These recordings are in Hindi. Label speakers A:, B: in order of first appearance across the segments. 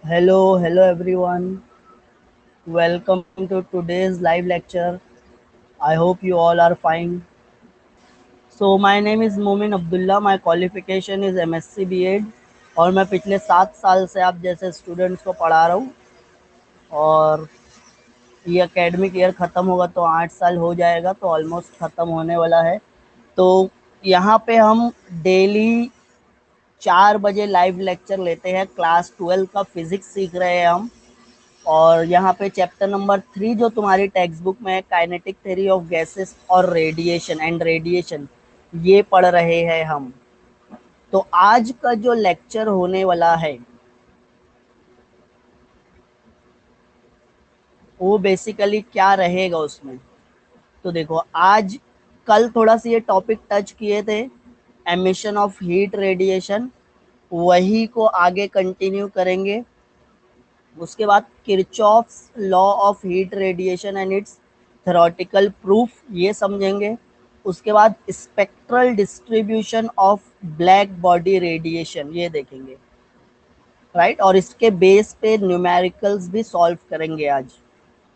A: Hello everyone. Welcome to today's live lecture. I hope you all are fine. So my name is Momin Abdullah. My qualification is MSc B.Ed और मैं पिछले 7 साल से आप जैसे स्टूडेंट्स को पढ़ा रहा हूँ और ये एकेडमिक ईयर ख़त्म होगा तो 8 साल हो जाएगा, तो ऑलमोस्ट ख़त्म होने वाला है। तो यहाँ पे हम डेली 4 बजे लाइव लेक्चर लेते हैं। क्लास 12 का फिजिक्स सीख रहे हैं हम। और यहाँ पे चैप्टर नंबर 3 जो तुम्हारी टेक्स्ट बुक में है, काइनेटिक थ्योरी ऑफ गैसेस और रेडिएशन, ये पढ़ रहे हैं हम। तो आज का जो लेक्चर होने वाला है वो बेसिकली क्या रहेगा उसमें। तो देखो, आज कल थोड़ा सा ये टॉपिक टच किए थे, एमिशन ऑफ हीट रेडिएशन, वही को आगे कंटिन्यू करेंगे। उसके बाद Kirchhoff's law of heat radiation and it's theoretical proof, ये समझेंगे। उसके बाद spectral distribution of black body radiation, ये देखेंगे, राइट। और इसके बेस पे न्यूमेरिकल्स भी सॉल्व करेंगे आज।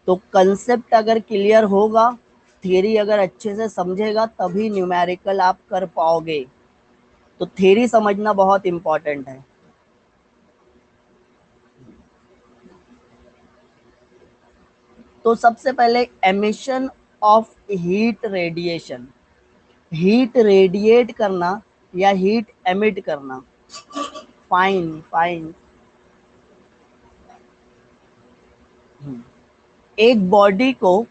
A: तो कंसेप्ट अगर क्लियर होगा, थियरी अगर अच्छे से समझेगा, तभी न्यूमेरिकल आप कर पाओगे। तो थियरी समझना बहुत इंपॉर्टेंट है। तो सबसे पहले emission of heat radiation, heat radiate करना या हीट एमिट करना। Fine fine. एक बॉडी को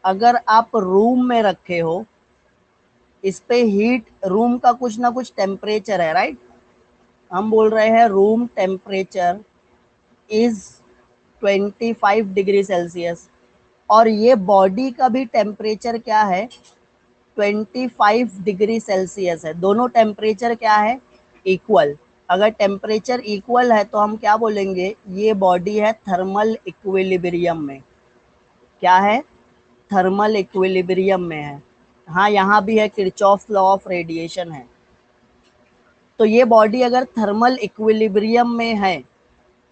A: अगर आप रूम में रखे हो, इस पे हीट, रूम का कुछ ना कुछ टेम्परेचर है, राइट। हम बोल रहे हैं room temperature is 25 degree Celsius, और ये बॉडी का भी टेम्परेचर क्या है, 25 डिग्री सेल्सियस है। दोनों टेम्परेचर क्या है, इक्वल। अगर टेम्परेचर इक्वल है तो हम क्या बोलेंगे, ये बॉडी है थर्मल इक्विलिब्रियम में। क्या है, थर्मल इक्विलिब्रियम में है। हाँ, यहाँ भी है, किरचॉफ लॉ ऑफ रेडिएशन है। तो ये बॉडी अगर थर्मल इक्विलिब्रियम में है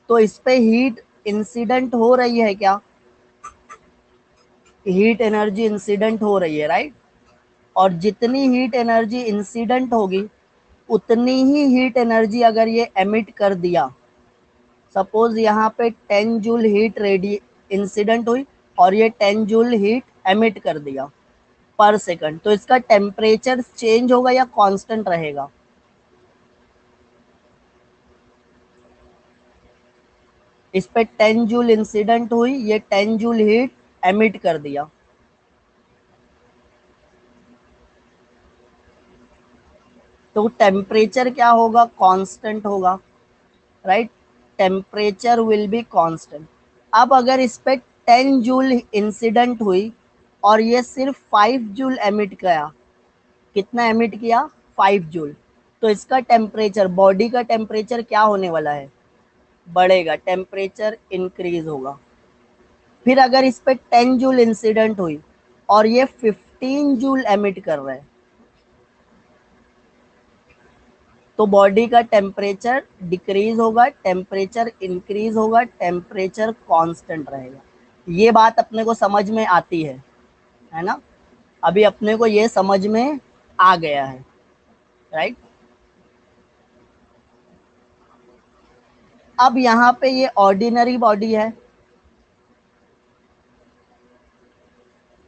A: तो इस पे हीट इंसिडेंट हो रही है क्या, हीट एनर्जी इंसिडेंट हो रही है, राइट। और जितनी हीट एनर्जी इंसिडेंट होगी, उतनी ही हीट एनर्जी अगर ये एमिट कर दिया, सपोज यहाँ पे 10 जूल हीट रेडी इंसिडेंट हुई और ये 10 जूल हीट एमिट कर दिया पर सेकंड, तो इसका टेम्परेचर चेंज होगा या कांस्टेंट रहेगा। इस पे 10 जूल इंसिडेंट हुई, ये 10 जूल हीट एमिट कर दिया, तो टेम्परेचर क्या होगा, कांस्टेंट होगा, right. Temperature will be constant. अब अगर इस पे 10 जूल इंसिडेंट हुई और ये सिर्फ 5 जूल एमिट किया, कितना एमिट किया, 5 जूल, तो इसका टेम्परेचर, बॉडी का टेम्परेचर क्या होने वाला है, बढ़ेगा, टेम्परेचर इंक्रीज होगा। फिर अगर इस पे 10 जूल इंसिडेंट हुई और ये 15 जूल एमिट कर रहा है, तो बॉडी का टेम्परेचर डिक्रीज होगा, टेम्परेचर इंक्रीज होगा, टेम्परेचर कांस्टेंट रहेगा। ये बात अपने को समझ में आती है ना। अभी अपने को ये समझ में आ गया है, राइट। अब यहाँ पे ये ऑर्डिनरी बॉडी है।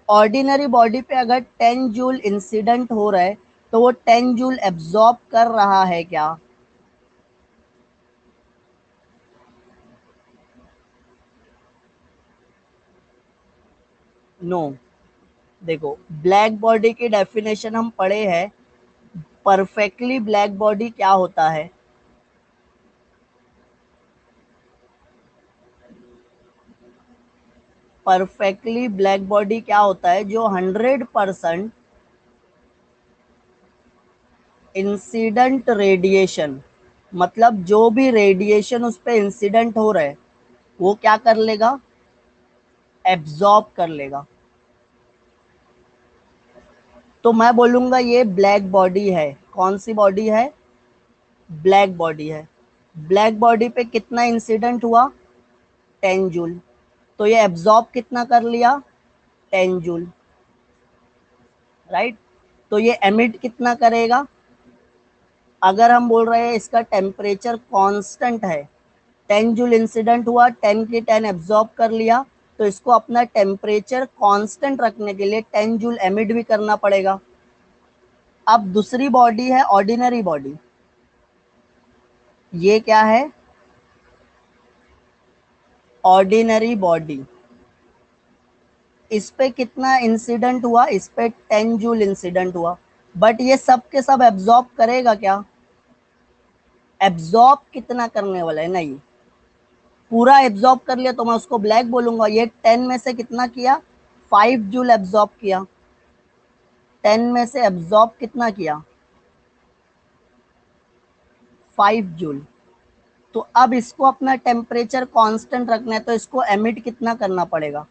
A: ऑर्डिनरी बॉडी पे अगर 10 जूल इंसिडेंट हो रहा है तो वो 10 जूल एब्जॉर्ब कर रहा है क्या, नो। देखो, ब्लैक बॉडी की डेफिनेशन हम पढ़े हैं। परफेक्टली ब्लैक बॉडी क्या होता है, परफेक्टली ब्लैक बॉडी क्या होता है, जो 100% इंसिडेंट रेडिएशन, मतलब जो भी रेडिएशन उस पर इंसिडेंट हो रहा है वो क्या कर लेगा, एब्जॉर्ब कर लेगा। तो मैं बोलूंगा ये ब्लैक बॉडी है। कौन सी बॉडी है, ब्लैक बॉडी है। ब्लैक बॉडी पे कितना इंसिडेंट हुआ, 10 जूल। तो ये एब्जॉर्ब कितना कर लिया, 10 जूल, राइट। तो ये एमिट कितना करेगा, अगर हम बोल रहे हैं इसका टेम्परेचर कांस्टेंट है, 10 जूल इंसिडेंट हुआ, 10 की 10 एब्जॉर्ब कर लिया, तो इसको अपना टेम्परेचर कांस्टेंट रखने के लिए 10 जूल एमिट भी करना पड़ेगा। अब दूसरी बॉडी है ऑर्डिनरी बॉडी, ये क्या है, ऑर्डिनरी बॉडी। इस पे कितना इंसिडेंट हुआ, इस पे 10 जूल इंसिडेंट हुआ, बट ये सब के सब एब्जॉर्ब करेगा क्या, एब्जॉर्ब कितना करने वाला है, नहीं, पूरा एब्जॉर्ब कर लिया तो मैं उसको ब्लैक बोलूंगा। ये 10 में से कितना किया, 5 जूल एब्जॉर्ब किया, 10 में से एब्जॉर्ब कितना किया, 5 जूल। तो अब इसको अपना टेम्परेचर कांस्टेंट रखना है, तो इसको एमिट कितना करना पड़ेगा,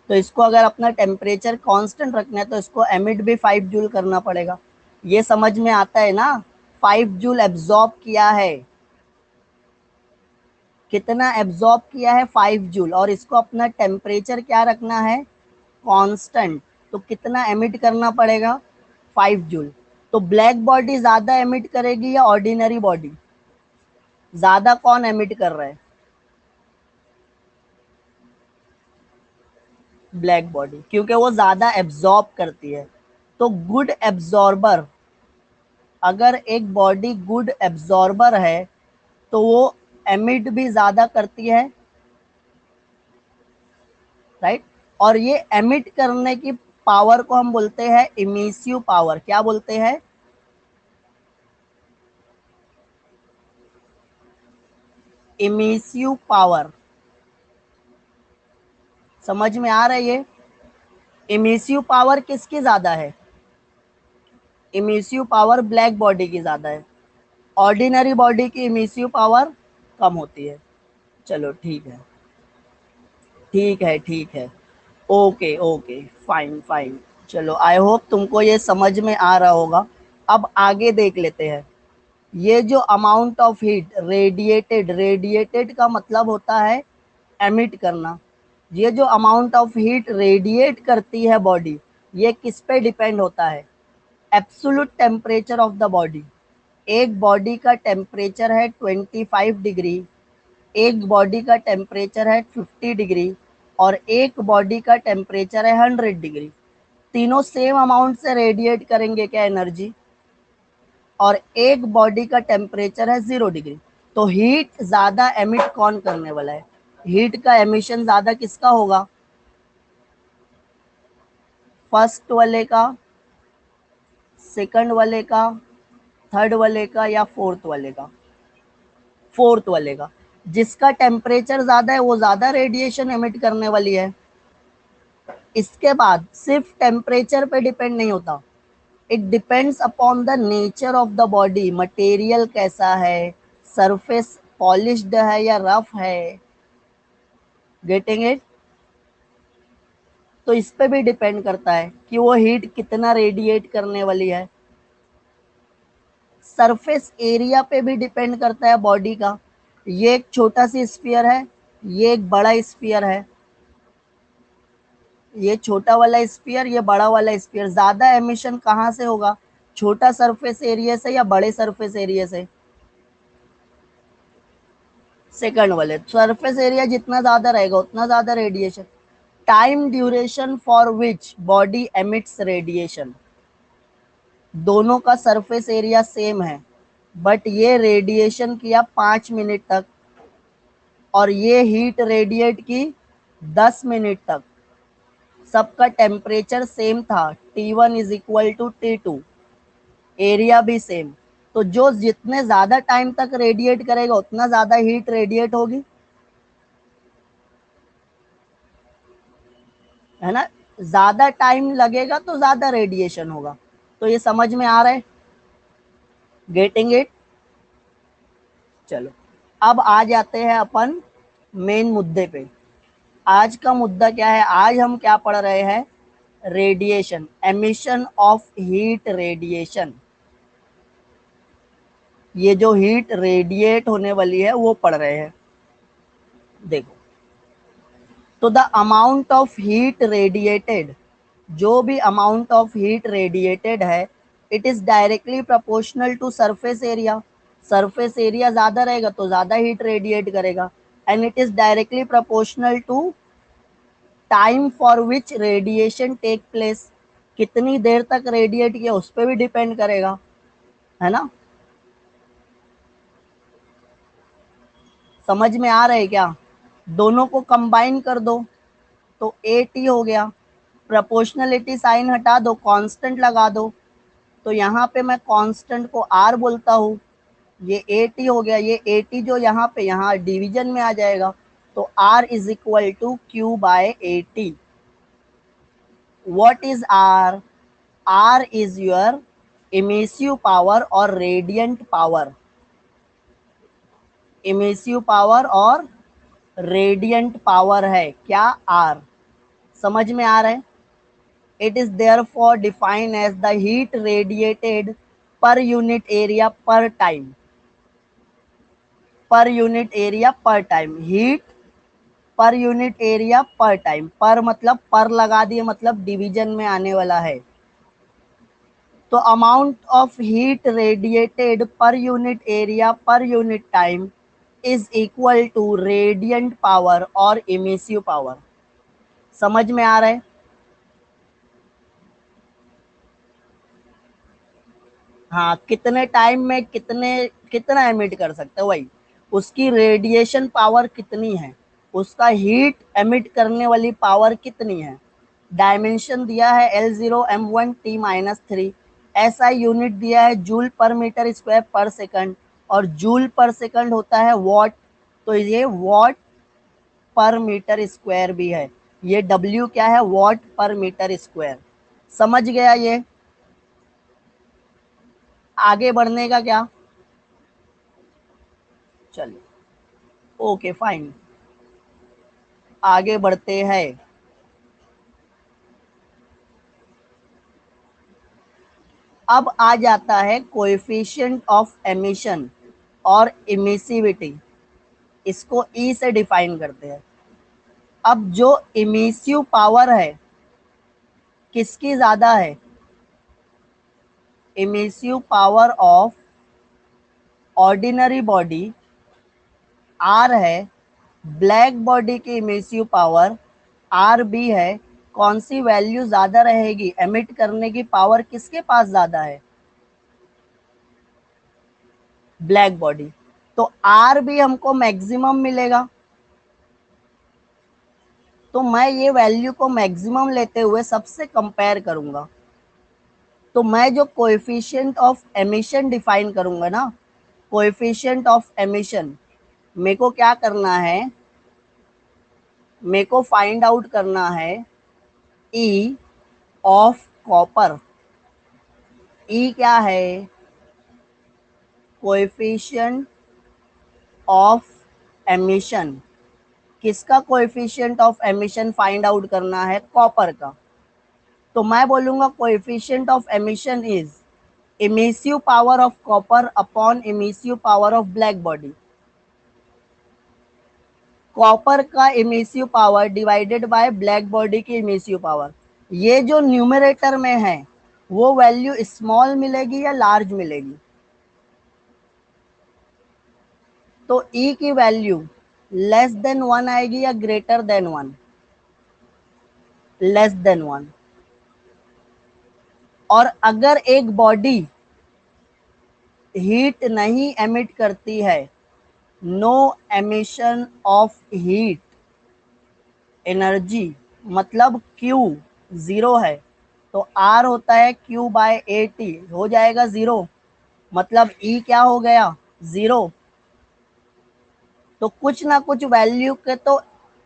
A: तो इसको अगर अपना टेम्परेचर कांस्टेंट रखना है तो इसको एमिट भी 5 जूल करना पड़ेगा। ये समझ में आता है ना, 5 जूल एब्जॉर्ब किया है, कितना एब्जॉर्ब किया है, 5 जूल, और इसको अपना टेम्परेचर क्या रखना है, कांस्टेंट, तो कितना एमिट करना पड़ेगा, 5 जूल। तो ब्लैक बॉडी ज्यादा एमिट करेगी या ऑर्डिनरी बॉडी, ज्यादा कौन एमिट कर रहा है, ब्लैक बॉडी, क्योंकि वो ज्यादा एब्जॉर्ब करती है। तो गुड एब्जॉर्बर, अगर एक बॉडी गुड एब्जॉर्बर है तो वो एमिट भी ज्यादा करती है, राइट। और ये एमिट करने की पावर को हम बोलते हैं इमिसिव पावर, क्या बोलते हैं, इमिसिव पावर। समझ में आ रही है, इमिसिव पावर किसकी ज्यादा है, इमिसिव पावर ब्लैक बॉडी की ज्यादा है, ऑर्डिनरी बॉडी की इमिसिव पावर कम होती है। चलो ठीक है, ठीक है, ठीक है, ओके ओके, फाइन फाइन। चलो आई होप तुमको ये समझ में आ रहा होगा। अब आगे देख लेते हैं। ये जो amount of heat radiated, radiated का मतलब होता है एमिट करना। ये जो अमाउंट ऑफ हीट रेडिएट करती है बॉडी, ये किस पे डिपेंड होता है, absolute temperature of the body. एक बॉडी का टेम्परेचर है 25 डिग्री, एक बॉडी का टेम्परेचर है 50 डिग्री, और एक बॉडी का टेम्परेचर है 100 डिग्री। तीनों सेम अमाउंट से रेडिएट करेंगे क्या एनर्जी, और एक बॉडी का टेम्परेचर है 0 डिग्री। तो हीट ज्यादा एमिट कौन करने वाला है, हीट का एमिशन ज्यादा किसका होगा, फर्स्ट वाले का, सेकंड वाले का, थर्ड वाले का, या फोर्थ वाले का, फोर्थ वाले का। जिसका टेम्परेचर ज्यादा है वो ज्यादा रेडिएशन एमिट करने वाली है। इसके बाद सिर्फ टेम्परेचर पे डिपेंड नहीं होता, it depends upon the nature of the body, material कैसा है, सरफेस पॉलिश्ड है या रफ है, गेटिंग इट। तो इस पे भी डिपेंड करता है कि वो हीट कितना रेडिएट करने वाली है। सरफेस एरिया पे भी डिपेंड करता है बॉडी का, ये एक छोटा सी स्फीयर है, ये एक बड़ा स्फीयर है, ये छोटा वाला स्फीयर, ये बड़ा वाला स्फीयर, ज्यादा एमिशन कहाँ से होगा, छोटा सरफेस एरिया से या बड़े सरफेस एरिया से, सेकंड वाले। सरफेस एरिया जितना ज्यादा रहेगा उतना ज्यादा radiation. Time duration for which body emits radiation, दोनों का सरफेस एरिया सेम है, बट ये रेडिएशन किया 5 मिनट तक और ये हीट रेडिएट की 10 मिनट तक। सबका टेम्परेचर सेम था, T1 is equal to T2, area भी सेम। तो जो जितने ज्यादा टाइम तक रेडिएट करेगा उतना ज्यादा हीट रेडिएट होगी, है ना। ज्यादा टाइम लगेगा तो ज्यादा रेडिएशन होगा। तो ये समझ में आ रहा है, गेटिंग इट। चलो अब आ जाते हैं अपन मेन मुद्दे पे। आज का मुद्दा क्या है, आज हम क्या पढ़ रहे हैं, radiation, emission of heat radiation. ये जो हीट रेडिएट होने वाली है वो पढ़ रहे हैं। देखो, तो the amount of heat radiated, जो भी अमाउंट ऑफ हीट रेडिएटेड है, it is directly proportional to surface area. Surface area ज्यादा रहेगा तो ज्यादा हीट रेडिएट करेगा, and it is directly proportional to time for which radiation take place. कितनी देर तक रेडिएट किया उस पर भी डिपेंड करेगा, है ना। समझ में आ रहा है क्या? दोनों को कंबाइन कर दो तो ए टी हो गया, प्रोपोर्शनलिटी साइन हटा दो, कांस्टेंट लगा दो, तो यहाँ पे मैं कांस्टेंट को आर बोलता हूँ। ये ए टी हो गया, ये ए टी जो यहाँ पे यहाँ डिवीजन में आ जाएगा, तो R is equal to Q by A T. What is R? R is your emissive power और रेडियंट पावर। इमिसिव पावर और रेडियंट पावर है क्या आर? समझ में आ रहा है? It is therefore defined as the heat radiated per unit area per time. Per unit area per time. Heat पर यूनिट एरिया पर टाइम। पर मतलब पर लगा दिए, मतलब डिवीजन में आने वाला है। तो amount of heat radiated per unit area per unit time is equal to radiant power और इमिसिव पावर। समझ में आ रहा है? हाँ, कितने टाइम में कितना एमिट कर सकते हैं, वही उसकी रेडिएशन पावर कितनी है, उसका हीट एमिट करने वाली पावर कितनी है। डायमेंशन दिया है L0 M1 T-3, ऐसा यूनिट दिया है जूल पर मीटर स्क्वायर पर सेकंड, और जूल पर सेकंड होता है वॉट, तो ये वॉट पर मीटर स्क्वायर भी है। ये W क्या है? वॉट पर मीटर स्क्वायर। समझ गया ये? आगे बढ़ने का क्या? चलिए, ओके फाइन, आगे बढ़ते हैं। अब आ जाता है कोएफिशिएंट ऑफ एमिशन और इमिसिविटी। इसको ई से डिफाइन करते हैं। अब जो इमिसिव पावर है किसकी ज्यादा है? Emissive power of ordinary body R है, ब्लैक बॉडी की इमिसिव पावर आर बी है। कौन सी वैल्यू ज्यादा रहेगी? एमिट करने की पावर किसके पास ज्यादा है? Black body. तो आर भी हमको मैक्सिमम मिलेगा, तो मैं ये वैल्यू को मैक्सिमम लेते हुए सबसे कंपेयर करूंगा। तो मैं जो कोएफिशिएंट ऑफ एमिशन डिफाइन करूंगा ना, कोएफिशिएंट ऑफ एमिशन, मेरे को क्या करना है? मेरे को फाइंड आउट करना है ई ऑफ कॉपर। ई क्या है? Coefficient of emission. किसका coefficient of emission find out करना है? कॉपर का। तो मैं बोलूंगा coefficient of emission is emissive power of copper upon emissive power of black body. Copper का emissive power divided by black body की इमिसिव पावर। ये जो न्यूमरेटर में है वो वैल्यू स्मॉल मिलेगी या लार्ज मिलेगी? तो ई की वैल्यू लेस देन 1 आएगी या ग्रेटर देन 1? Less than 1। और अगर एक बॉडी हीट नहीं एमिट करती है, no emission of heat energy, मतलब Q जीरो है, तो R होता है Q बाय ए टी, हो जाएगा जीरो, मतलब E क्या हो गया? जीरो। तो कुछ ना कुछ वैल्यू के तो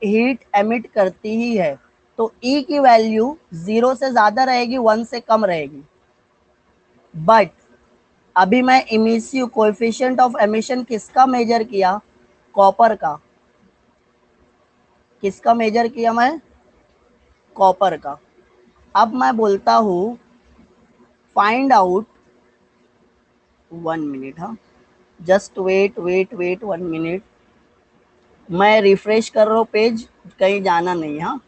A: हीट एमिट करती ही है, तो E की वैल्यू जीरो से ज्यादा रहेगी, 1 से कम रहेगी। बट अभी मैं इमिसिव कोएफिशिएंट ऑफ एमिशन किसका मेजर किया? कॉपर का। किसका मेजर किया मैं? कॉपर का। अब मैं बोलता हूं फाइंड आउट, 1 मिनट, हाँ, just wait wait wait 1 minute, मैं रिफ्रेश कर रहा हूँ पेज, कहीं जाना नहीं। हाँ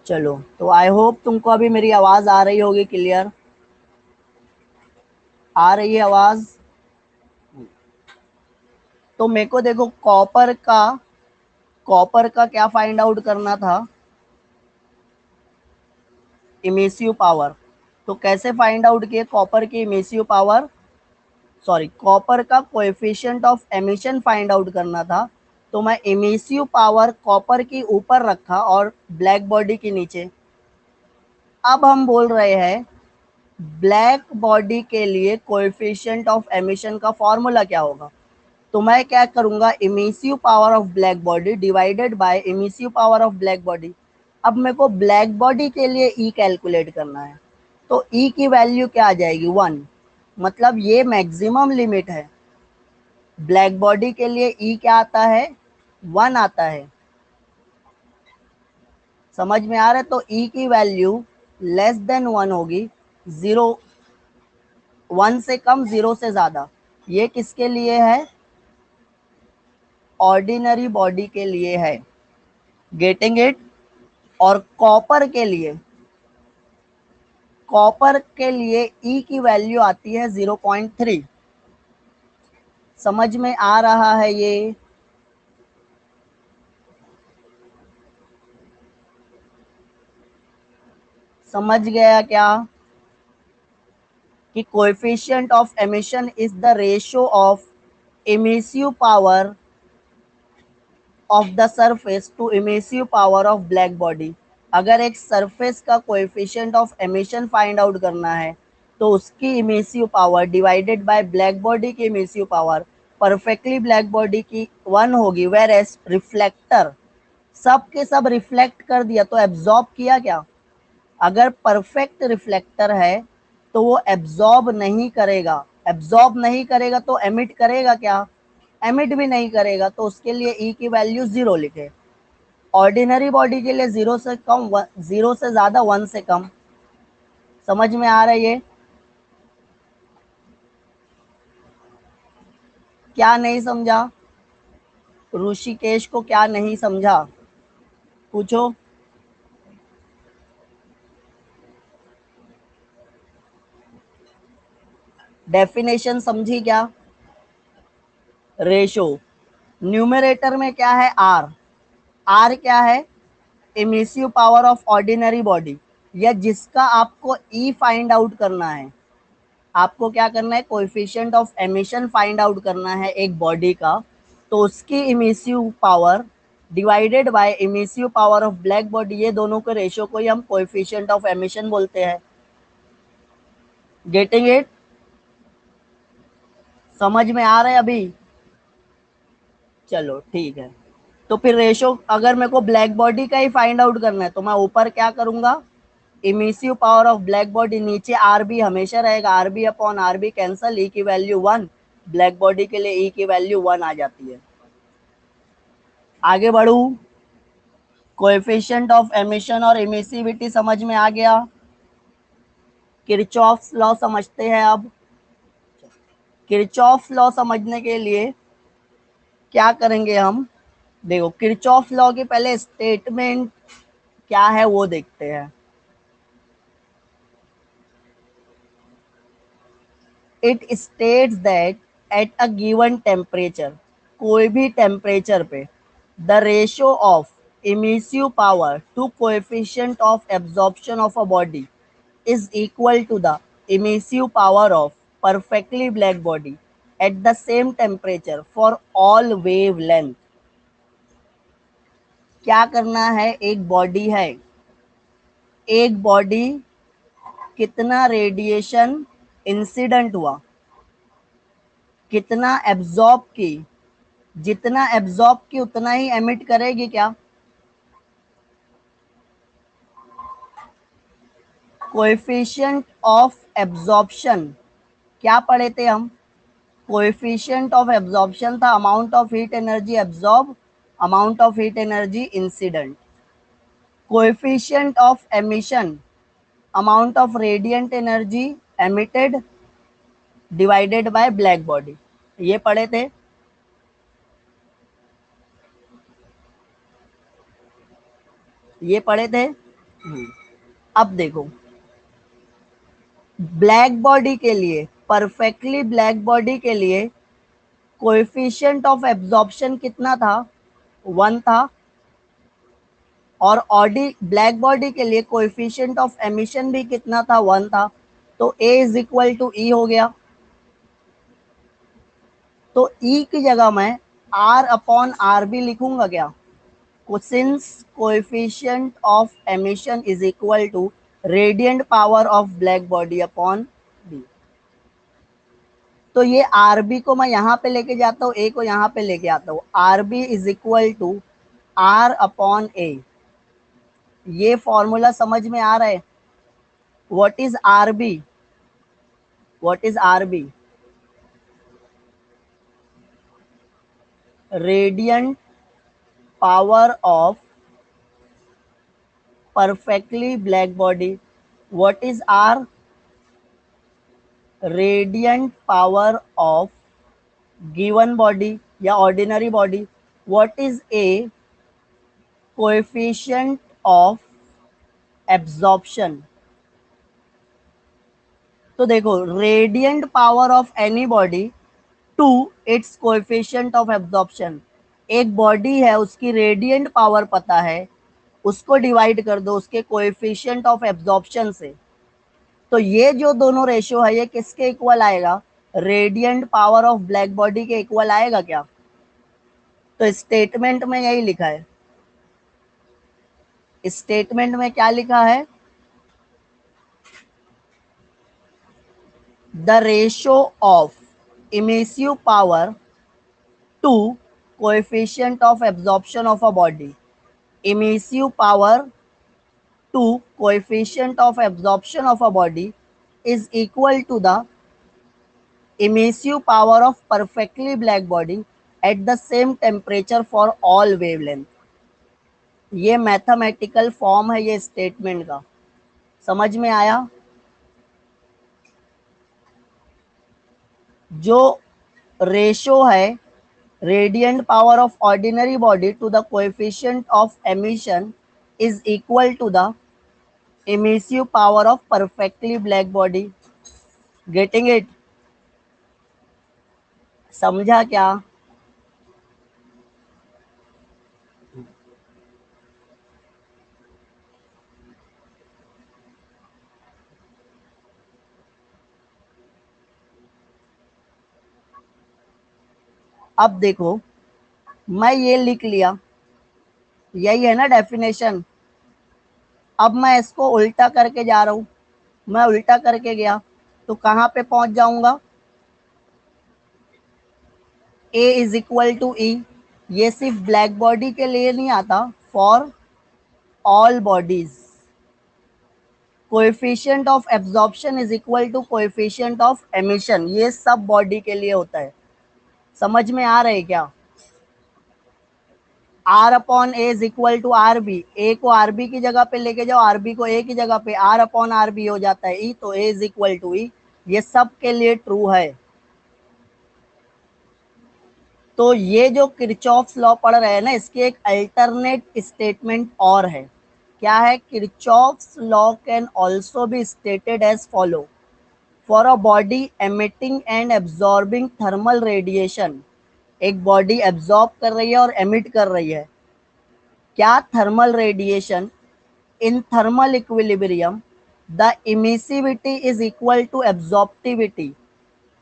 A: चलो, तो आई होप तुमको अभी मेरी आवाज आ रही होगी क्लियर। आ रही है आवाज? तो मेरे को देखो, कॉपर का क्या फाइंड आउट करना था, इमिसिव पावर। तो कैसे फाइंड आउट किए कॉपर की इमिसिव पावर, सॉरी कॉपर का coefficient of emission find out करना था। तो मैं इमिसिव पावर कॉपर की ऊपर रखा और ब्लैक बॉडी के नीचे। अब हम बोल रहे हैं ब्लैक बॉडी के लिए कोएफिशिएंट ऑफ एमिशन का फॉर्मूला क्या होगा। तो मैं क्या करूंगा, emissive power of black body divided by emissive power of black body. अब मेरे को ब्लैक बॉडी के लिए ई कैलकुलेट करना है, तो ई की वैल्यू क्या आ जाएगी, 1। मतलब ये मैक्सिमम लिमिट है। ब्लैक बॉडी के लिए ई क्या आता है, 1 आता है। समझ में आ रहा है? तो ई की वैल्यू लेस देन 1 होगी, 0, 1 से कम, 0 से ज्यादा। ये किसके लिए है, ऑर्डिनरी बॉडी के लिए है। Getting it? और कॉपर के लिए ई की वैल्यू आती है 0.3। समझ में आ रहा है ये? समझ गया क्या कि coefficient of emission is the ratio of emissive power of the surface to emissive power of black body. अगर एक सरफेस का coefficient of emission find out करना है, तो उसकी emissive power divided by black body की emissive power, perfectly black body की 1 होगी, वेर एज रिफ्लेक्टर सब के सब रिफ्लेक्ट कर दिया, तो एब्जॉर्ब किया क्या। अगर परफेक्ट रिफ्लेक्टर है तो वो एब्जॉर्ब नहीं करेगा तो एमिट करेगा क्या, एमिट भी नहीं करेगा। तो उसके लिए ई की वैल्यू 0 लिखे। ऑर्डिनरी बॉडी के लिए 0 से कम, 0 से ज्यादा, 1 से कम। समझ में आ रहा है ये? क्या नहीं समझा, ऋषिकेश को क्या नहीं समझा, पूछो। डेफिनेशन समझी क्या, रेशो। न्यूमरेटर में क्या है, आर। आर क्या है, emissive power of ordinary body, या जिसका आपको ई फाइंड आउट करना है। आपको क्या करना है, coefficient of emission find out करना है एक बॉडी का, तो उसकी emissive power divided bye emissive power of black body, ये दोनों के रेशियो को ही हम कोएफिशिएंट ऑफ एमिशन बोलते हैं। Getting it? समझ में आ रहा है अभी? चलो ठीक है। तो फिर रेशो अगर मेरे को ब्लैक बॉडी का ही फाइंड आउट करना है, तो मैं ऊपर क्या करूंगा, emissive power of black body, नीचे आर बी हमेशा रहेगा, R B upon R B cancel, E की वैल्यू 1। ब्लैक बॉडी के लिए ई की वैल्यू 1 आ जाती है। आगे बढ़ू, कोएफिशिएंट ऑफ एमिशन और इमिसिविटी समझ में आ गया। किरचॉफ्स लॉ समझते हैं अब। किरचॉफ लॉ समझने के लिए क्या करेंगे हम, देखो किरचॉफ लॉ के पहले स्टेटमेंट क्या है वो देखते हैं। It states that at a given temperature, कोई भी टेम्परेचर पे, the ratio of emissive power to coefficient of absorption of a body is equal to the emissive power of perfectly black body at the same temperature for all wavelength। क्या करना है, एक बॉडी है, एक बॉडी, कितना रेडिएशन इंसिडेंट हुआ, कितना एब्जॉर्ब की, जितना एब्जॉर्ब की उतना ही एमिट करेगी क्या। कोएफिशिएंट ऑफ एब्जॉर्प्शन क्या पढ़े थे हम, कोएफिशिएंट ऑफ एब्जॉर्प्शन था amount of heat energy absorb, amount of heat energy incident. Coefficient of emission, amount of radiant energy emitted divided by black body. ये पढ़े थे। ये पढ़े थे। अब देखो, ब्लैक बॉडी के लिए, परफेक्टली ब्लैक बॉडी के लिए कोएफिशिएंट ऑफ एब्जॉर्प्शन कितना था? 1 था। और ऑडी ब्लैक बॉडी के लिए कोएफिशिएंट ऑफ एमिशन भी कितना था? 1 था। तो ए इज इक्वल टू ई हो गया। तो ई की जगह मैं आर अपॉन आर बी लिखूंगा क्या? Since coefficient of emission is equal to radiant power of black body upon B. तो ये आर बी को मैं यहाँ पे लेके जाता हूँ, ए को यहाँ पे लेके आता हूँ। R B is equal to R upon A. ये फॉर्मूला समझ में आ रहा है? What is R B? What is R B? Radiant power of perfectly black body. What is R? Radiant power of given body या ordinary body. What is A? Coefficient of absorption. तो देखो, radiant power of any body to its coefficient of absorption. एक बॉडी है, उसकी रेडियंट पावर पता है, उसको डिवाइड कर दो उसके कोएफिशिएंट ऑफ एब्जॉर्प्शन से। तो ये जो दोनों रेशियो है, ये किसके इक्वल आएगा? Radiant power of black body के इक्वल आएगा क्या? तो स्टेटमेंट में यही लिखा है। स्टेटमेंट में क्या लिखा है? The ratio of emissive power to coefficient of absorption of a body. Emissive power to coefficient of absorption of a body is equal to the emissive power of perfectly black body at the same temperature for all wavelength। ये मैथमेटिकल फॉर्म है ये स्टेटमेंट का। समझ में आया? जो रेशो है radiant power of ordinary body to the coefficient of emission is equal to the emissive power of perfectly black body. Getting it? समझा क्या? अब देखो, मैं ये लिख लिया, यही है ना डेफिनेशन। अब मैं इसको उल्टा करके जा रहा हूं। मैं उल्टा करके गया तो कहां पे पहुंच जाऊंगा? A is equal to E. ये सिर्फ ब्लैक बॉडी के लिए नहीं आता, for all bodies. Coefficient of absorption is equal to coefficient of emission. ये सब बॉडी के लिए होता है। समझ में आ रहा है क्या? R upon A is equal to R B. A को आर बी की जगह पे लेके जाओ, आर बी को ए की जगह पे, आर अपॉन आर बी हो जाता है ई, तो A is equal to E. ये सब के लिए ट्रू है। तो ये जो किरचॉफ्स लॉ पढ़ रहे हैं ना, इसकी एक अल्टरनेट स्टेटमेंट और है। क्या है? Kirchhoff's law can also be stated as follow. For a body emitting and absorbing thermal radiation. एक बॉडी एब्जॉर्ब कर रही है और एमिट कर रही है क्या? Thermal radiation. In thermal equilibrium the emissivity is equal to absorptivity.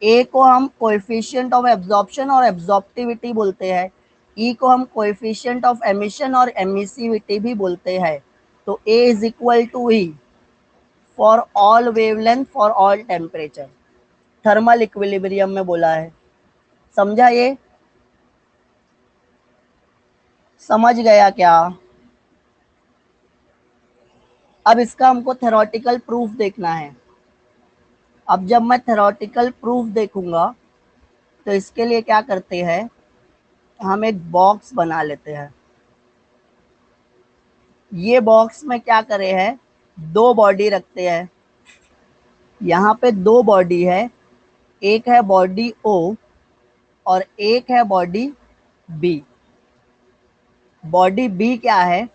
A: A को हम कोएफिशिएंट ऑफ एब्जॉर्प्शन और एब्जॉर्प्टिविटी बोलते हैं, ई को हम कोएफिशिएंट ऑफ एमिशन और एमिसिविटी भी बोलते हैं। तो A is equal to E for all wavelength for all temperature. Thermal equilibrium में बोला है। समझा? ये समझ गया क्या? अब इसका हमको थ्योरेटिकल प्रूफ देखना है। अब जब मैं थ्योरेटिकल प्रूफ देखूंगा तो इसके लिए क्या करते हैं, हम एक बॉक्स बना लेते हैं। ये बॉक्स में क्या करे हैं, दो बॉडी रखते हैं। यहाँ पे दो बॉडी है, एक है बॉडी ओ और एक है बॉडी बी। बॉडी बी क्या है?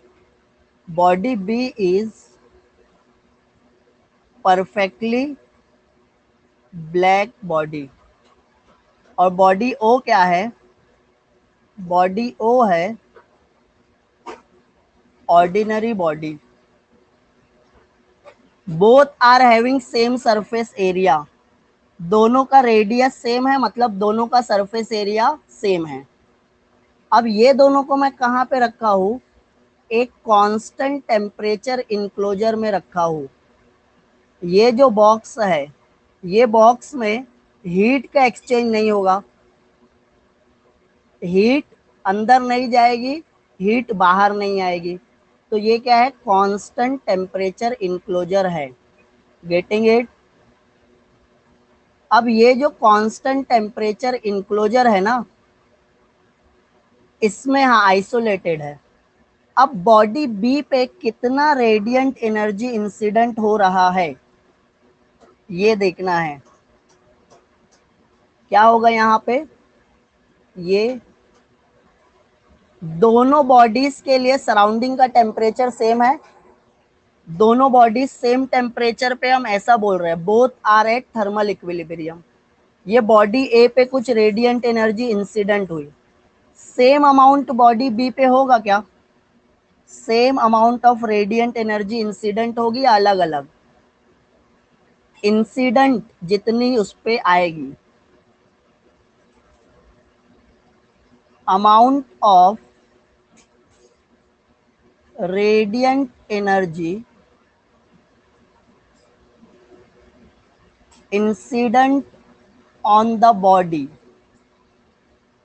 A: Body B is perfectly black body. और बॉडी ओ क्या है? बॉडी ओ है ordinary body. Both are having same surface area. दोनों का रेडियस सेम है, मतलब दोनों का सरफेस एरिया सेम है। अब ये दोनों को मैं कहाँ पे रखा हूँ? एक कांस्टेंट टेम्परेचर इनक्लोजर में रखा हूँ। ये जो बॉक्स है, ये बॉक्स में हीट का एक्सचेंज नहीं होगा, हीट अंदर नहीं जाएगी, हीट बाहर नहीं आएगी। तो ये क्या है? कांस्टेंट टेम्परेचर इनक्लोजर है। Getting it? अब ये जो कांस्टेंट टेम्परेचर इनक्लोजर है ना, इसमें हाँ आइसोलेटेड है। अब बॉडी बी पे कितना रेडिएंट एनर्जी इंसिडेंट हो रहा है ये देखना है। क्या होगा यहाँ पे? ये दोनों बॉडीज के लिए सराउंडिंग का टेम्परेचर सेम है, दोनों बॉडीज सेम टेम्परेचर पे, हम ऐसा बोल रहे हैं both are at thermal equilibrium. ये बॉडी ए पे कुछ रेडिएंट एनर्जी इंसिडेंट हुई, सेम अमाउंट बॉडी बी पे होगा क्या? Same amount of radiant energy incident होगी या अलग अलग? इंसिडेंट जितनी उस पे आएगी, amount of radiant energy incident on the body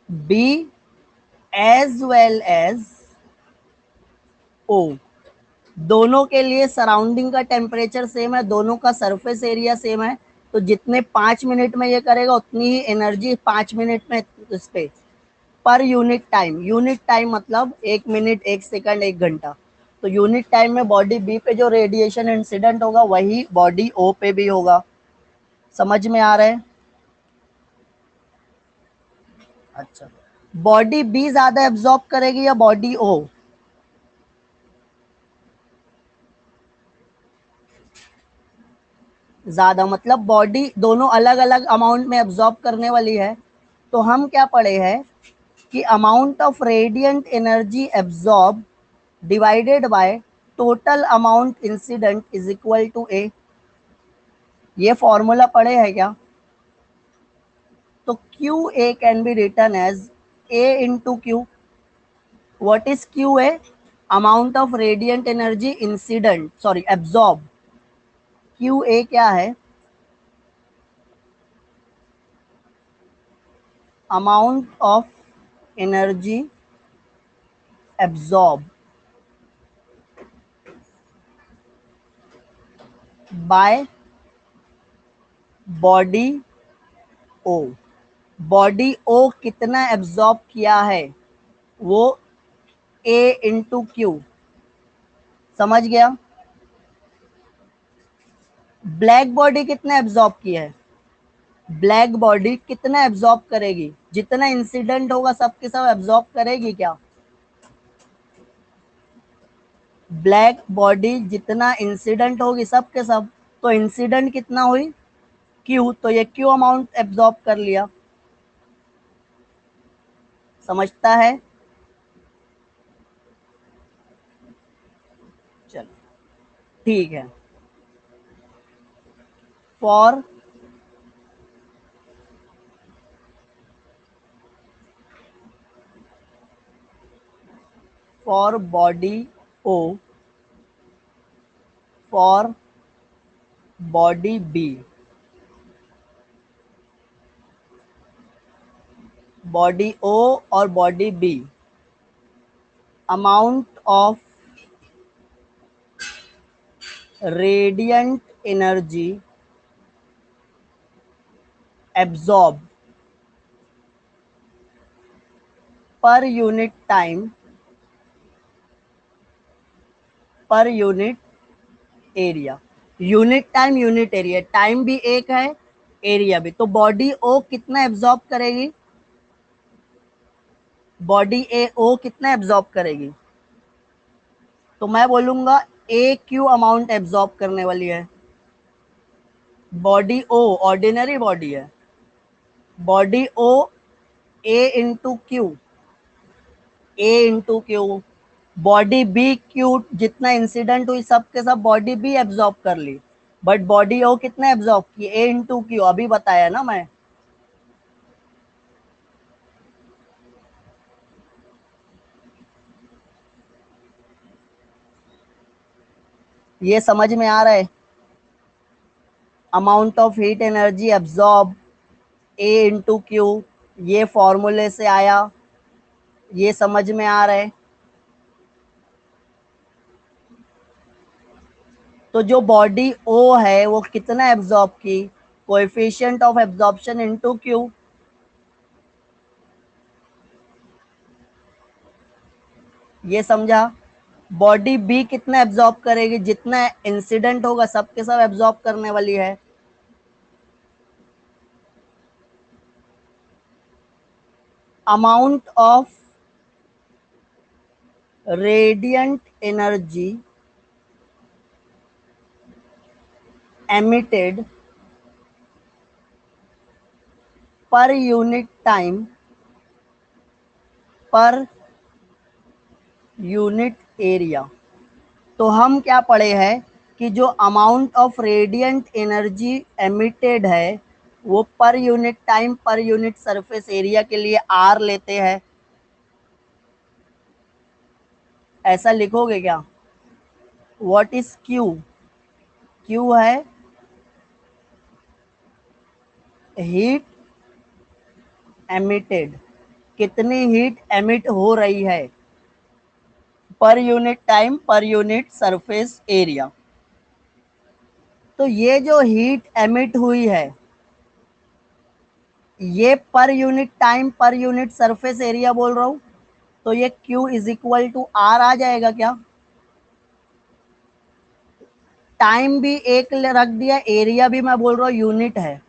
A: B as well as O. दोनों के लिए सराउंडिंग का टेम्परेचर सेम है, दोनों का सरफेस एरिया सेम है, तो जितने 5 मिनट में ये करेगा उतनी ही एनर्जी 5 मिनट में इस पे पर यूनिट टाइम। यूनिट टाइम मतलब 1 मिनट, 1 सेकंड, 1 घंटा। तो यूनिट टाइम में बॉडी बी पे जो रेडिएशन इंसिडेंट होगा वही बॉडी ओ पे भी होगा। समझ में आ रहा है? अच्छा, बॉडी बी ज्यादा एब्जॉर्ब करेगी या बॉडी ओ? ज्यादा, मतलब बॉडी दोनों अलग अलग अमाउंट में एब्जॉर्ब करने वाली है। तो हम क्या पढ़े हैं कि amount of radiant energy absorb divided by total amount incident is equal to A. ये फॉर्मूला पढ़े हैं क्या? तो Q A can be written as A into Q. What is Q A? Amount of radiant energy incident, sorry absorb. Q A क्या है? Amount of energy absorb by body O. Body O कितना एब्जॉर्ब किया है? वो ए इंटू क्यू। समझ गया? ब्लैक बॉडी कितना एब्जॉर्ब किया है? ब्लैक बॉडी कितना एब्जॉर्ब करेगी? जितना इंसिडेंट होगा सब के सब एब्जॉर्ब करेगी क्या? ब्लैक बॉडी जितना इंसिडेंट होगी सब के सब, तो इंसिडेंट कितना हुई? क्यू, तो ये क्यू अमाउंट एब्जॉर्ब कर लिया। समझता है? चलो ठीक है। For for body O, for body B, body O और body B, amount of radiant energy absorb per unit time, per unit area. Unit time unit area, time भी एक है एरिया भी। तो बॉडी ओ कितना एब्जॉर्ब करेगी, बॉडी ए ओ कितना एब्जॉर्ब करेगी, तो मैं बोलूंगा ए क्यू अमाउंट एब्जॉर्ब करने वाली है। बॉडी ओ ऑर्डिनरी बॉडी है, body O A into Q, A into Q. Body B Q जितना इंसिडेंट हुई सब के सब बॉडी बी एब्जॉर्ब कर ली, बट बॉडी ओ कितना एब्जॉर्ब की, ए इंटू क्यू, अभी बताया ना मैं। ये समझ में आ रहा है, amount of heat energy absorb A into Q, ये फॉर्मूले से आया, ये समझ में आ रहा है। तो जो बॉडी ओ है वो कितना एब्जॉर्ब की, coefficient of absorption into Q, ये समझा। बॉडी बी कितना एब्जॉर्ब करेगी, जितना इंसिडेंट होगा सब के सब एब्जॉर्ब करने वाली है। Amount of radiant energy emitted per unit time per unit area. तो हम क्या पढ़े हैं कि जो amount of radiant energy emitted है वो पर unit time per unit surface area के लिए आर लेते हैं। ऐसा लिखोगे क्या, व्हाट इज क्यू, क्यू है हीट एमिटेड, कितनी हीट एमिट हो रही है पर unit time per unit surface area. तो ये जो हीट एमिट हुई है ये per unit time per unit surface area बोल रहा हूं, तो ये Q is equal to R आ जाएगा क्या। टाइम भी एक रख दिया, एरिया भी मैं बोल रहा हूं यूनिट है।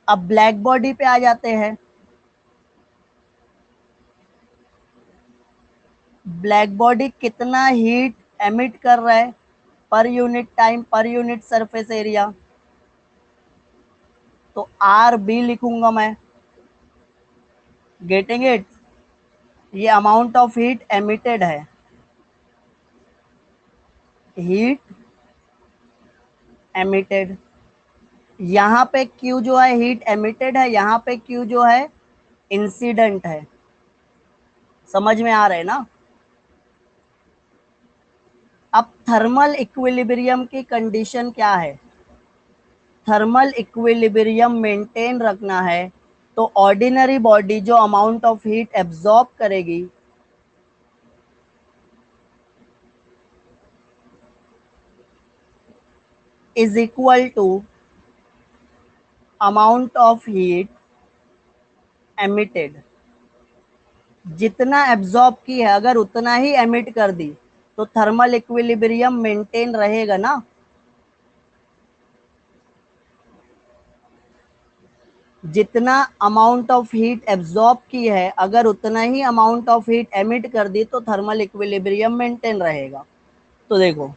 A: अब ब्लैक बॉडी पे आ जाते हैं। ब्लैक बॉडी कितना हीट एमिट कर रहा है पर unit time per unit surface area, तो आर बी लिखूंगा मैं। गेटिंग इट, ये अमाउंट ऑफ हीट एमिटेड है, हीट एमिटेड। यहाँ पे Q जो है हीट एमिटेड है, यहाँ पे Q जो है इंसिडेंट है। समझ में आ रहा है ना। अब थर्मल इक्विलिब्रियम की कंडीशन क्या है, थर्मल इक्विलिब्रियम मेंटेन रखना है तो ऑर्डिनरी बॉडी जो अमाउंट ऑफ हीट एब्जॉर्ब करेगी is equal to amount of heat emitted. जितना एब्जॉर्ब की है अगर उतना ही एमिट कर दी तो थर्मल इक्विलिब्रियम मेंटेन रहेगा ना। जितना अमाउंट ऑफ हीट एब्जॉर्ब की है अगर उतना ही अमाउंट ऑफ हीट एमिट कर दी तो थर्मल इक्विलिब्रियम मेंटेन रहेगा। तो देखो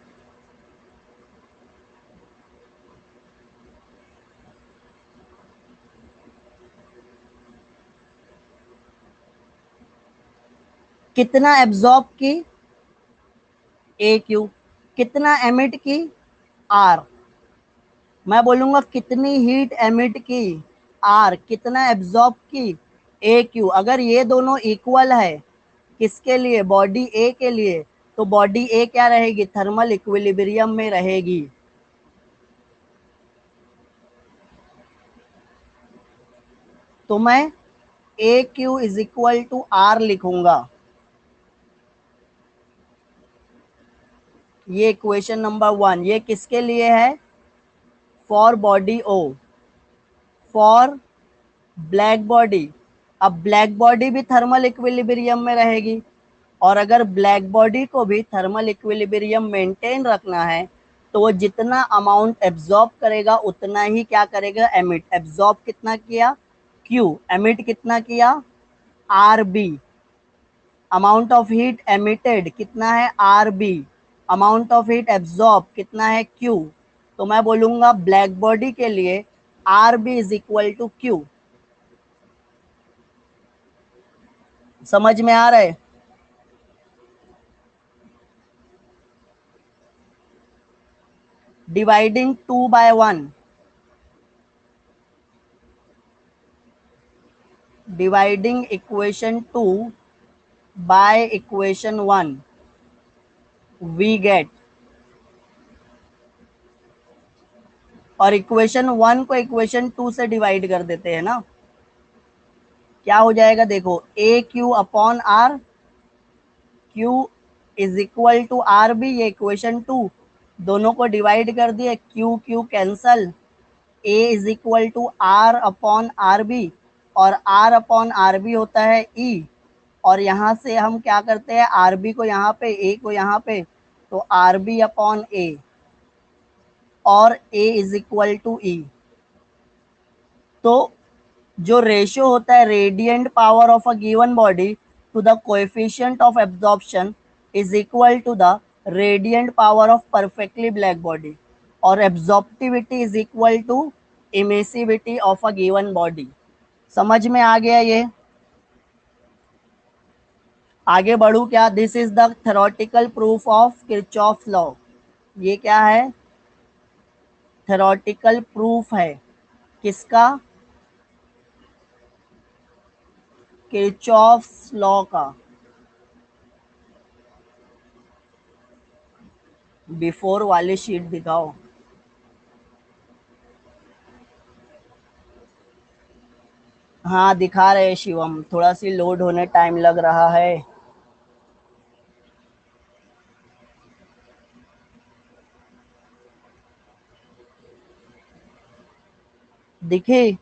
A: कितना एब्जॉर्ब की ए क्यू, कितना एमिट की आर, मैं बोलूंगा कितनी हीट एमिट की आर, कितना एब्जॉर्ब की ए क्यू। अगर ये दोनों इक्वल है किसके लिए, बॉडी ए के लिए, तो बॉडी ए क्या रहेगी, थर्मल इक्विलिब्रियम में रहेगी। तो मैं A Q is equal to R लिखूंगा। ये इक्वेशन नंबर 1, ये किसके लिए है, for body O, for black body. अब ब्लैक बॉडी भी थर्मल इक्विलिब्रियम में रहेगी और अगर ब्लैक बॉडी को भी थर्मल इक्विलिब्रियम मेंटेन रखना है तो वो जितना अमाउंट एब्जॉर्ब करेगा उतना ही क्या करेगा, एमिट। एब्जॉर्ब कितना किया, क्यू। एमिट कितना किया, R B. Amount of heat emitted कितना है, R B. Amount of heat absorb कितना है, क्यू। तो मैं बोलूंगा ब्लैक बॉडी के लिए R B is equal to Q. समझ में आ रहा है? Dividing 2/1, dividing equation 2 by equation 1, we get. और इक्वेशन 1 को इक्वेशन 2 से डिवाइड कर देते हैं ना, क्या हो जाएगा देखो, A Q upon R, Q is equal to R B, ये इक्वेशन 2। दोनों को डिवाइड कर दिए, Q Q cancel, A is equal to R upon R B, और आर अपॉन आर बी होता है ई। और यहाँ से हम क्या करते हैं, आर बी को यहाँ पे, ए को यहाँ पे, तो आर बी अपॉन ए, और A is equal to E. तो जो रेशियो होता है radiant power of a given body to the coefficient of absorption is equal to the radiant power of perfectly black body, और absorptivity is equal to emissivity of a given body. समझ में आ गया ये? आगे बढ़ू क्या, this is the theoretical proof of Kirchhoff law. ये क्या है, थ्योरेटिकल प्रूफ है किसका, किरचॉफ लॉ का। बिफोर वाली शीट दिखाओ। हाँ दिखा रहे हैं शिवम, थोड़ा सी लोड होने टाइम लग रहा है। दिखे?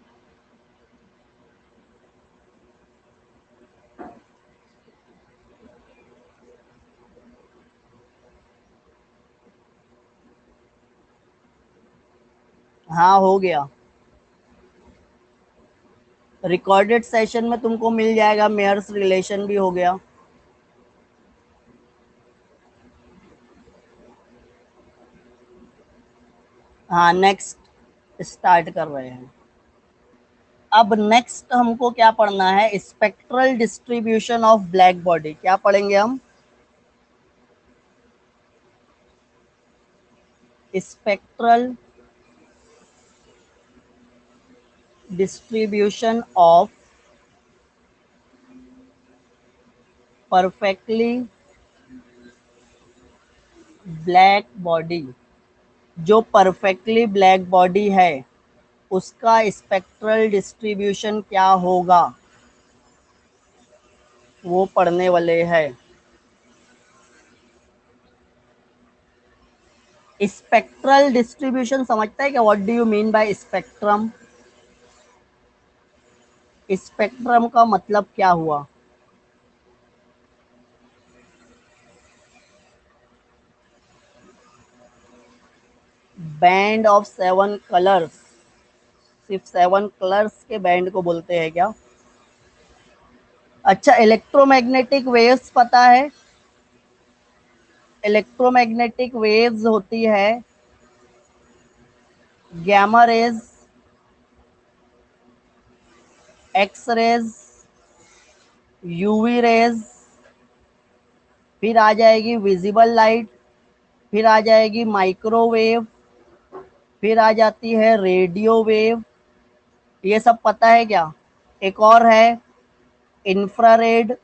A: हाँ हो गया। रिकॉर्डेड सेशन में तुमको मिल जाएगा, मेयर्स रिलेशन भी हो गया। हाँ नेक्स्ट स्टार्ट कर रहे हैं। अब नेक्स्ट हमको क्या पढ़ना है, spectral distribution of black body. क्या पढ़ेंगे हम, spectral distribution of perfectly black body. जो परफेक्टली ब्लैक बॉडी है उसका स्पेक्ट्रल डिस्ट्रीब्यूशन क्या होगा, वो पढ़ने वाले हैं। स्पेक्ट्रल डिस्ट्रीब्यूशन समझता है क्या, what do you mean by spectrum? Spectrum का मतलब क्या हुआ, बैंड ऑफ 7 कलर्स। सिर्फ 7 कलर्स के बैंड को बोलते हैं क्या? अच्छा, इलेक्ट्रोमैग्नेटिक वेव्स पता है? इलेक्ट्रोमैग्नेटिक वेव्स होती है gamma rays, X rays, UV rays, फिर आ जाएगी विजिबल लाइट, फिर आ जाएगी माइक्रोवेव, फिर आ जाती है रेडियो वेव। ये सब पता है क्या? एक और है इंफ्रारेड,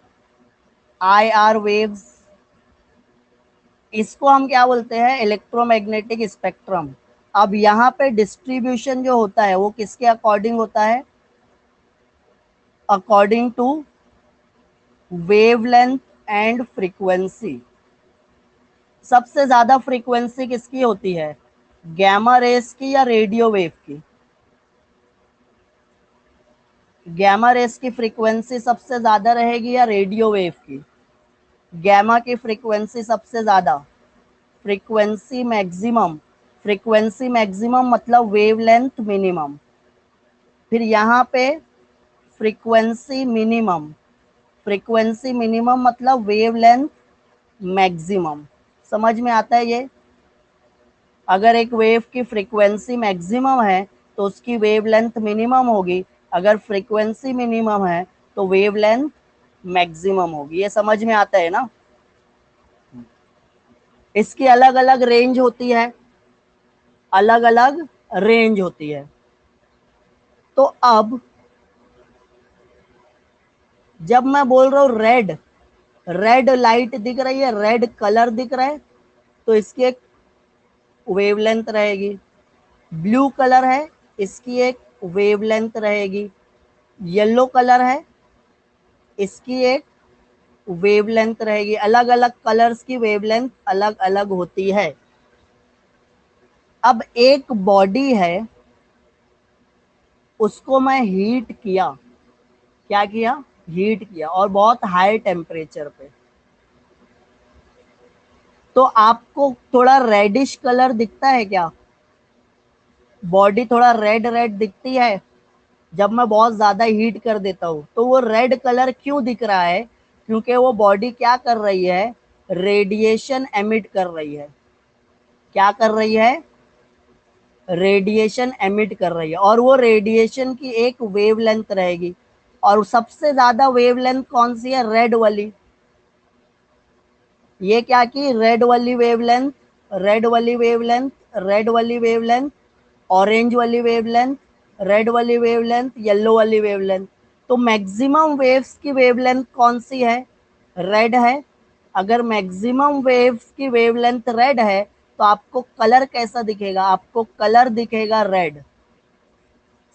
A: आईआर वेव्स। इसको हम क्या बोलते हैं, इलेक्ट्रोमैग्नेटिक स्पेक्ट्रम। अब यहाँ पे डिस्ट्रीब्यूशन जो होता है वो किसके अकॉर्डिंग होता है, according to wavelength and frequency. सबसे ज्यादा फ्रीक्वेंसी किसकी होती है, गैमा रेस की या रेडियो वेव की? गैमा रेस की फ्रीक्वेंसी सबसे ज्यादा रहेगी या रेडियो वेव की? गैमा की फ्रीक्वेंसी सबसे ज्यादा, फ्रीक्वेंसी मैक्सिमम फ्रीक्वेंसी मैक्सिमम मतलब वेवलेंथ मिनिमम। फिर यहाँ पे फ्रीक्वेंसी मिनिमम, फ्रीक्वेंसी मिनिमम मतलब वेवलेंथ मैक्सिमम। समझ में आता है ये? अगर एक वेव की फ्रीक्वेंसी मैक्सिमम है तो उसकी वेवलेंथ मिनिमम होगी, अगर फ्रीक्वेंसी मिनिमम है तो वेवलेंथ मैक्सिमम होगी। ये समझ में आता है ना? इसकी अलग अलग रेंज होती है, अलग अलग रेंज होती है। तो अब जब मैं बोल रहा हूं रेड, रेड लाइट दिख रही है, रेड कलर दिख रहा है, तो इसकी एक वेवलेंथ रहेगी। ब्लू कलर है, इसकी एक वेवलेंथ रहेगी। येलो कलर है, इसकी एक वेवलेंथ रहेगी। अलग अलग कलर्स की वेवलेंथ अलग अलग होती है। अब एक बॉडी है, उसको मैं हीट किया, क्या किया? हीट किया, और बहुत हाई टेम्परेचर पे। तो आपको थोड़ा रेडिश कलर दिखता है क्या? बॉडी थोड़ा रेड रेड दिखती है जब मैं बहुत ज्यादा हीट कर देता हूं। तो वो रेड कलर क्यों दिख रहा है? क्योंकि वो बॉडी क्या कर रही है? रेडिएशन एमिट कर रही है। क्या कर रही है? रेडिएशन एमिट कर रही है, और वो रेडिएशन की एक वेवलेंथ रहेगी। और सबसे ज्यादा वेवलेंथ कौन सी है? रेड वाली। ये क्या की? रेड वाली वेवलेंथ, रेड वाली वेवलेंथ, रेड वाली वेवलेंथ, ऑरेंज वाली वेवलेंथ, रेड वाली वेवलेंथ, येलो वाली वेवलेंथ। तो मैक्सिमम वेव्स की वेवलेंथ कौन सी है? रेड है। अगर मैक्सिमम वेव्स की वेवलेंथ रेड है तो आपको कलर कैसा दिखेगा? आपको कलर दिखेगा रेड।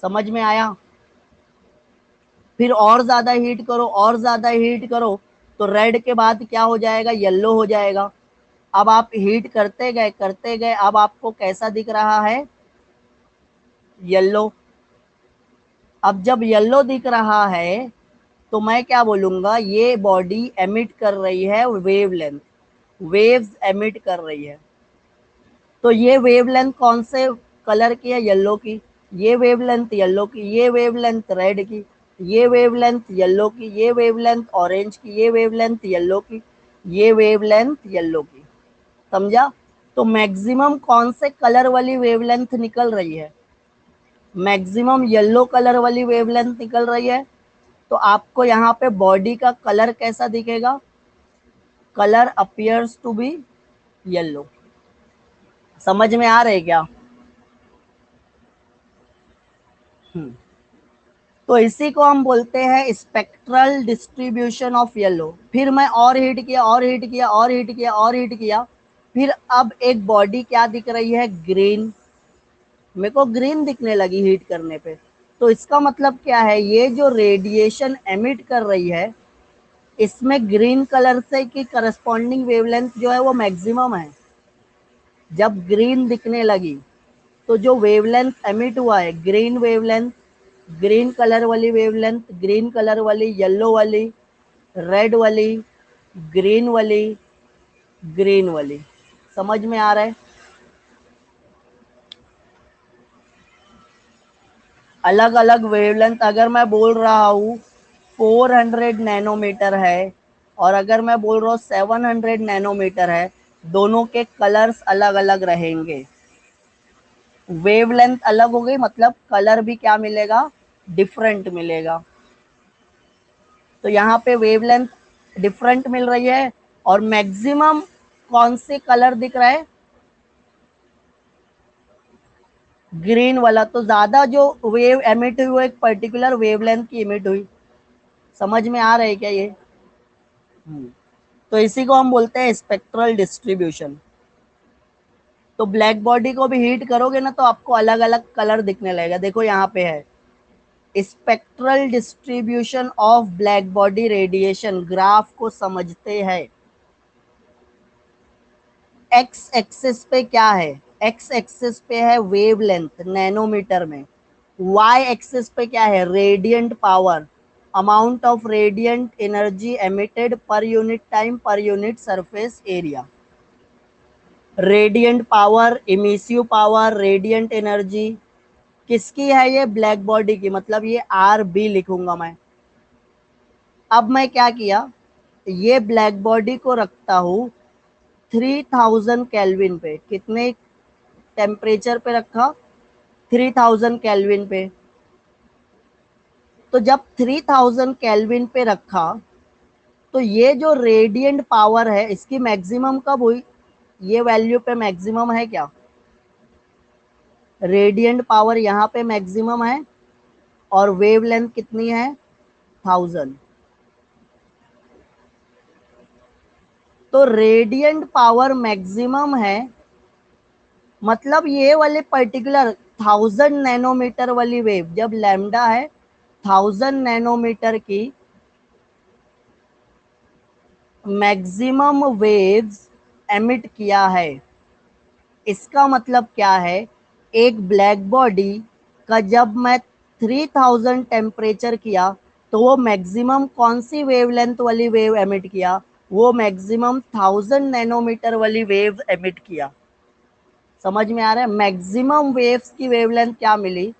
A: समझ में आया? फिर और ज्यादा हीट करो, और ज्यादा हीट करो, तो रेड के बाद क्या हो जाएगा? येलो हो जाएगा। अब आप हीट करते गए करते गए, अब आपको कैसा दिख रहा है? येलो। अब जब येलो दिख रहा है तो मैं क्या बोलूंगा? ये बॉडी एमिट कर रही है वेवलेंथ, वेव्स एमिट कर रही है। तो ये वेवलेंथ कौन से कलर की है? येलो की। ये वेवलेंथ येलो की, ये वेवलेंथ रेड की, ये वेवलेंथ येलो की, ये वेवलेंथ ऑरेंज की, ये वेवलेंथ येलो की, ये वेवलेंथ येलो की। समझा? तो मैक्सिमम कौन से कलर वाली वेवलेंथ निकल रही है? मैक्सिमम येलो कलर वाली वेवलेंथ निकल रही है। तो आपको यहाँ पे बॉडी का कलर कैसा दिखेगा? Colour appears to be yellow. समझ में आ रहे क्या? तो इसी को हम बोलते हैं स्पेक्ट्रल डिस्ट्रीब्यूशन ऑफ येलो। फिर मैं और हीट किया, और हीट किया, और हीट किया, और हीट किया, फिर अब एक बॉडी क्या दिख रही है? ग्रीन। मेरे को ग्रीन दिखने लगी हीट करने पे। तो इसका मतलब क्या है? ये जो रेडिएशन एमिट कर रही है, इसमें ग्रीन कलर से की करस्पॉन्डिंग वेवलेंथ जो है वो मैक्सिमम है। जब ग्रीन दिखने लगी तो जो वेवलेंथ एमिट हुआ है, ग्रीन वेवलेंथ, ग्रीन कलर वाली वेवलेंथ, ग्रीन कलर वाली, येलो वाली, रेड वाली, ग्रीन वाली, ग्रीन वाली। समझ में आ रहा है? अलग अलग वेवलेंथ। अगर मैं बोल रहा हूँ 400 नैनोमीटर है, और अगर मैं बोल रहा हूँ 700 नैनोमीटर है, दोनों के कलर्स अलग अलग रहेंगे। वेवलेंथ अलग हो गई मतलब कलर भी क्या मिलेगा? डिफरेंट मिलेगा। तो यहाँ पे वेवलेंथ डिफरेंट मिल रही है, और मैक्सिमम कौन से कलर दिख रहा है? ग्रीन वाला। तो ज्यादा जो वेव एमिट हुई वो एक पर्टिकुलर वेवलेंथ की एमिट हुई। समझ में आ रहा है क्या ये? तो इसी को हम बोलते हैं स्पेक्ट्रल डिस्ट्रीब्यूशन। तो ब्लैक बॉडी को भी हीट करोगे ना तो आपको अलग अलग कलर दिखने लगेगा। देखो यहाँ पे है spectral distribution of black body radiation. Graph को समझते हैं। एक्स एक्सिस पे क्या है? एक्स एक्सिस पे है वेवलेंथ नैनोमीटर में। वाई एक्सिस पे क्या है? Radiant power, amount of radiant energy emitted per unit time per unit surface area. Radiant power, emissive power, radiant energy किसकी है? ये ब्लैक बॉडी की, मतलब ये आर बी लिखूंगा मैं। अब मैं क्या किया, ये ब्लैक बॉडी को रखता हूं 3000 केल्विन पे। कितने टेम्परेचर पे रखा? 3000 केल्विन पे। तो जब 3000 केल्विन पे रखा तो ये जो रेडियंट पावर है इसकी मैक्सिमम कब हुई? ये वैल्यू पे मैक्सिमम है क्या? रेडियंट पावर यहाँ पे मैक्सिमम है और वेवलेंथ कितनी है? 1000। तो रेडियंट पावर मैक्सिमम है, मतलब ये वाले पर्टिकुलर 1000 नैनोमीटर वाली वेव, जब लैम्डा है 1000 नैनोमीटर की मैक्सिमम वेव्स एमिट किया है। इसका मतलब क्या है? एक ब्लैक बॉडी का जब मैं 3000 टेम्परेचर किया तो वो मैक्सिमम कौन सी वेवलेंथ वाली वेव एमिट किया? वो मैक्सिमम 1000 नैनोमीटर वाली वेव एमिट किया। समझ में आ रहा है? मैक्सिमम वेव्स की वेवलेंथ क्या मिली?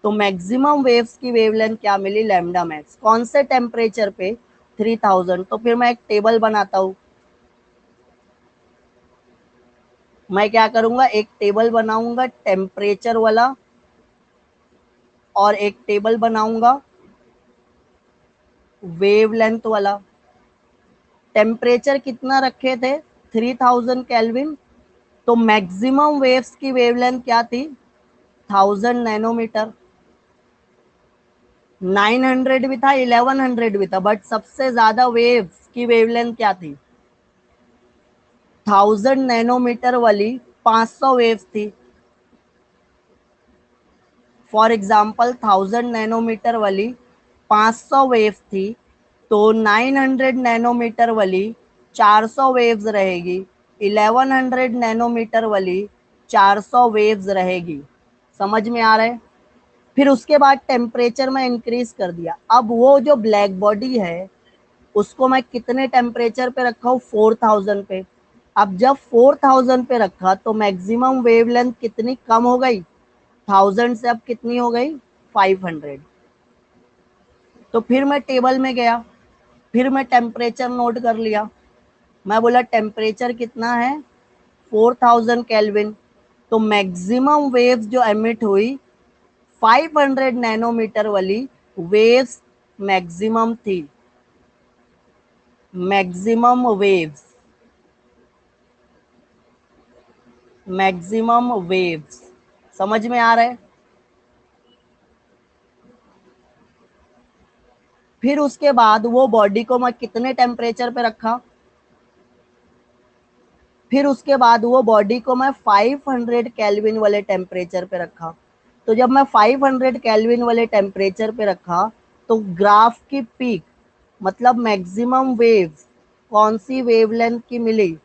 A: तो मैक्सिमम वेव्स की वेवलेंथ क्या मिली? Lambda max. कौन से टेम्परेचर पे? 3000। तो फिर मैं एक टेबल बनाता हूं। मैं क्या करूंगा, एक टेबल बनाऊंगा टेम्परेचर वाला और एक टेबल बनाऊंगा वेवलेंथ वाला। टेम्परेचर कितना रखे थे? 3000 केल्विन। तो मैक्सिमम वेव्स की वेवलेंथ क्या थी? 1000 नैनोमीटर। 900 भी था, 1100 भी था, बट सबसे ज्यादा वेव्स की वेवलेंथ क्या थी? 1000 नैनोमीटर वाली 500 वेव्स थी। फॉर एग्जाम्पल 1000 नैनोमीटर वाली 500 वेव्स थी, तो 900 नैनोमीटर वाली 400 वेव्स रहेगी, 1100 नैनोमीटर वाली 400 वेव्स रहेगी। समझ में आ रहा है? फिर उसके बाद टेम्परेचर में इंक्रीज कर दिया। अब वो जो ब्लैक बॉडी है उसको मैं कितने टेम्परेचर पे रखा हूँ? 4000 पे। अब जब 4000 पे रखा तो मैक्सिमम वेवलेंथ कितनी कम हो गई? 1000 से अब कितनी हो गई? 500। तो फिर मैं टेबल में गया, फिर मैं टेम्परेचर नोट कर लिया। मैं बोला टेम्परेचर कितना है? 4000 केल्विन। तो मैक्सिमम वेव्स जो एमिट हुई 500 नैनोमीटर वाली वेव्स मैक्सिमम थी। Maximum waves, maximum waves. समझ में आ रहा है? फिर उसके बाद वो बॉडी को मैं कितने टेम्परेचर पे रखा? फिर उसके बाद वो बॉडी को मैं 500 केल्विन वाले टेम्परेचर पे रखा। तो जब मैं 500 केल्विन वाले टेम्परेचर पे रखा तो ग्राफ की पीक, मतलब मैक्सिमम वेव्स कौन सी वेवलेंथ की मिली?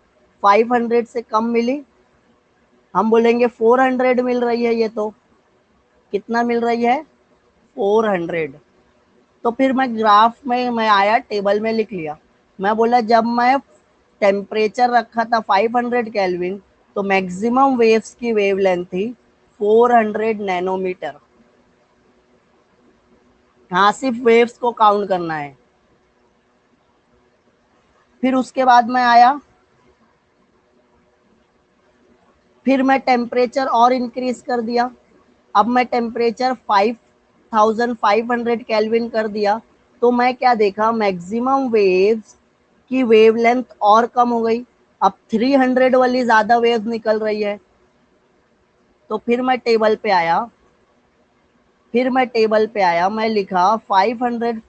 A: 500 से कम मिली। हम बोलेंगे 400 मिल रही है ये तो। कितना मिल रही है? 400। तो फिर मैं ग्राफ में मैं आया, टेबल में लिख लिया। मैं बोला जब मैं टेम्परेचर रखा था 500 केल्विन तो मैक्सिमम वेव्स की वेवलेंथ थी 400 नैनोमीटर। हाँ, सिर्फ वेव्स को काउंट करना है। फिर उसके बाद मैं आया, फिर मैं टेम्परेचर और इंक्रीज कर दिया। अब मैं टेम्परेचर 5500 केल्विन कर दिया। तो मैं क्या देखा, मैक्सिमम वेव्स की वेवलेंथ और कम हो गई। अब 300 वाली ज्यादा वेव निकल रही है। तो फिर मैं टेबल पे आया, मैं लिखा 500,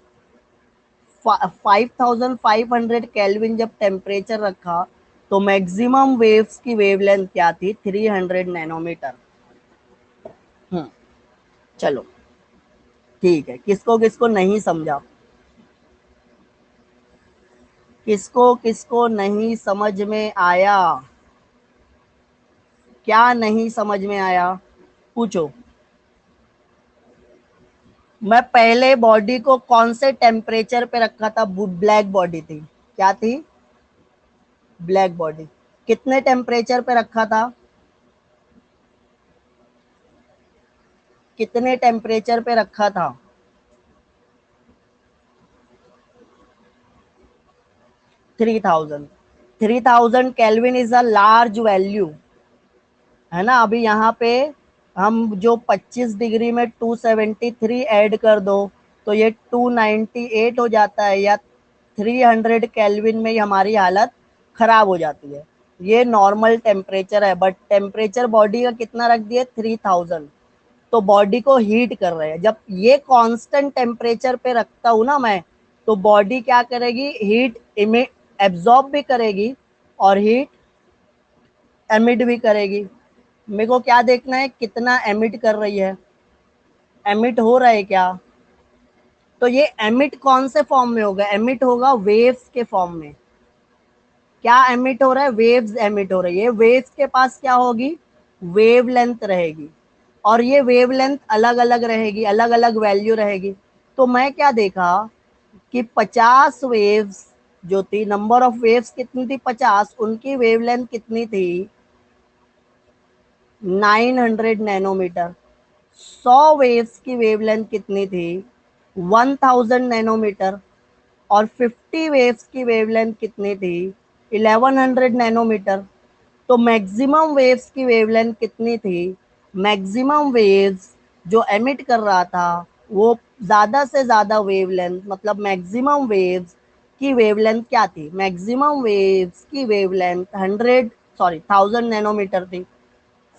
A: 5500 केल्विन जब टेम्परेचर रखा तो मैक्सिमम वेव्स की वेवलेंथ क्या थी? 300 नैनोमीटर। चलो ठीक है, किसको किसको नहीं समझा? किसको किसको नहीं समझ में आया? क्या नहीं समझ में आया? पूछो। मैं पहले बॉडी को कौन से टेम्परेचर पे रखा था? ब्लैक बॉडी थी। क्या थी? Black body. कितने टेम्परेचर पे रखा था? कितने टेम्परेचर पे रखा था? 3000। 3000 kelvin is a large value, है ना। अभी यहाँ पे हम जो 25 डिग्री में 273 ऐड कर दो तो ये 298 हो जाता है, या 300 केल्विन में ही हमारी हालत खराब हो जाती है। ये नॉर्मल टेम्परेचर है, बट टेम्परेचर बॉडी का कितना रख दिए? 3000। तो बॉडी को हीट कर रहे हैं। जब ये कांस्टेंट टेम्परेचर पे रखता हूं ना मैं, तो बॉडी क्या करेगी? हीट इमिट, एब्जॉर्ब भी करेगी और हीट एमिट भी करेगी। मेरे को क्या देखना है? कितना एमिट कर रही है, एमिट हो रहा है क्या। तो ये एमिट कौन से फॉर्म में होगा? एमिट होगा वेव्स के फॉर्म में। क्या एमिट हो रहा है? वेव्स एमिट हो रही है। वेव्स के पास क्या होगी? वेवलेंथ रहेगी, और ये वेवलेंथ अलग अलग रहेगी, अलग अलग वैल्यू रहेगी। तो मैं क्या देखा कि 50 वेव्स जो थी, नंबर ऑफ वेव्स कितनी थी? 50। उनकी वेवलेंथ कितनी थी? 900 नैनोमीटर। 100 वेव्स की वेवलेंथ कितनी थी? 1000 नैनोमीटर। और 50 वेव्स की वेवलेंथ कितनी थी? 1100 नैनोमीटर। तो मैक्सिमम वेव्स की वेवलेंथ कितनी थी? मैक्सिमम वेव्स जो एमिट कर रहा था वो ज्यादा से ज्यादा वेवलेंथ, मतलब मैक्सिमम वेव्स की वेवलेंथ क्या थी? मैक्सिमम वेव्स की वेवलेंथ 1000 नैनोमीटर थी।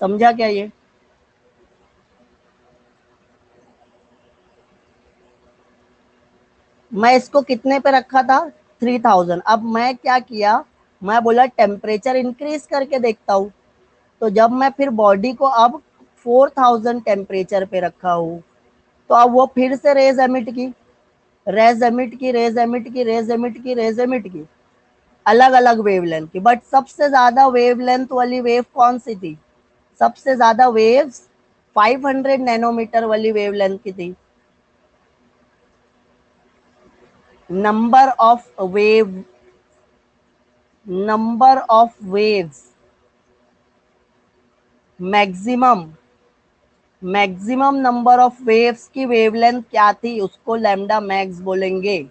A: समझा क्या ये? मैं इसको कितने पे रखा था? 3000। अब मैं क्या किया? मैं बोला टेम्परेचर इंक्रीज करके देखता हूँ। तो जब मैं फिर बॉडी को अब 4000 टेम्परेचर पे रखा हूँ, तो अब वो फिर से रेज एमिट की, रेज एमिट की, रेज एमिट की, रेज एमिट की, रेज एमिट की, अलग अलग वेवलेंथ की। बट सबसे ज्यादा वेवलेंथ वाली वेव कौन सी थी? सबसे ज्यादा वेव्स 500 नैनोमीटर वाली वेवलेंथ की थी। Number of wave, number of waves, maximum, maximum number of waves की वेवलेंथ क्या थी? उसको लैम्डा मैक्स बोलेंगे।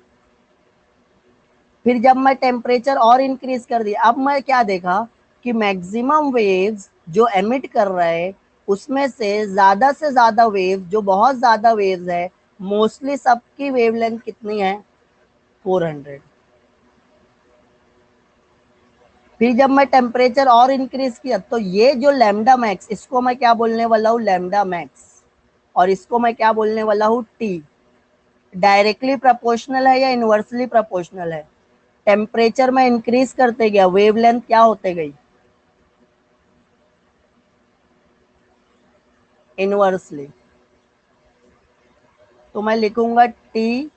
A: फिर जब मैं टेम्परेचर और इंक्रीज कर दिया, अब मैं क्या देखा कि मैक्सिमम वेव्स जो एमिट कर रहे हैं उसमें से ज्यादा वेव, जो बहुत ज्यादा वेव्स है, मोस्टली सबकी वेवलेंथ कितनी है? 400। फिर जब मैं टेम्परेचर और इंक्रीज किया, तो ये जो लैम्डा मैक्स, इसको मैं क्या बोलने वाला हूँ? Lambda max. और इसको मैं क्या बोलने वाला हूँ? टी। डायरेक्टली प्रोपोर्शनल है या इनवर्सली प्रोपोर्शनल है? टेम्परेचर में इंक्रीज करते गया, वेवलेंथ क्या होते गई? इनवर्सली। तो मैं लिखूंगा T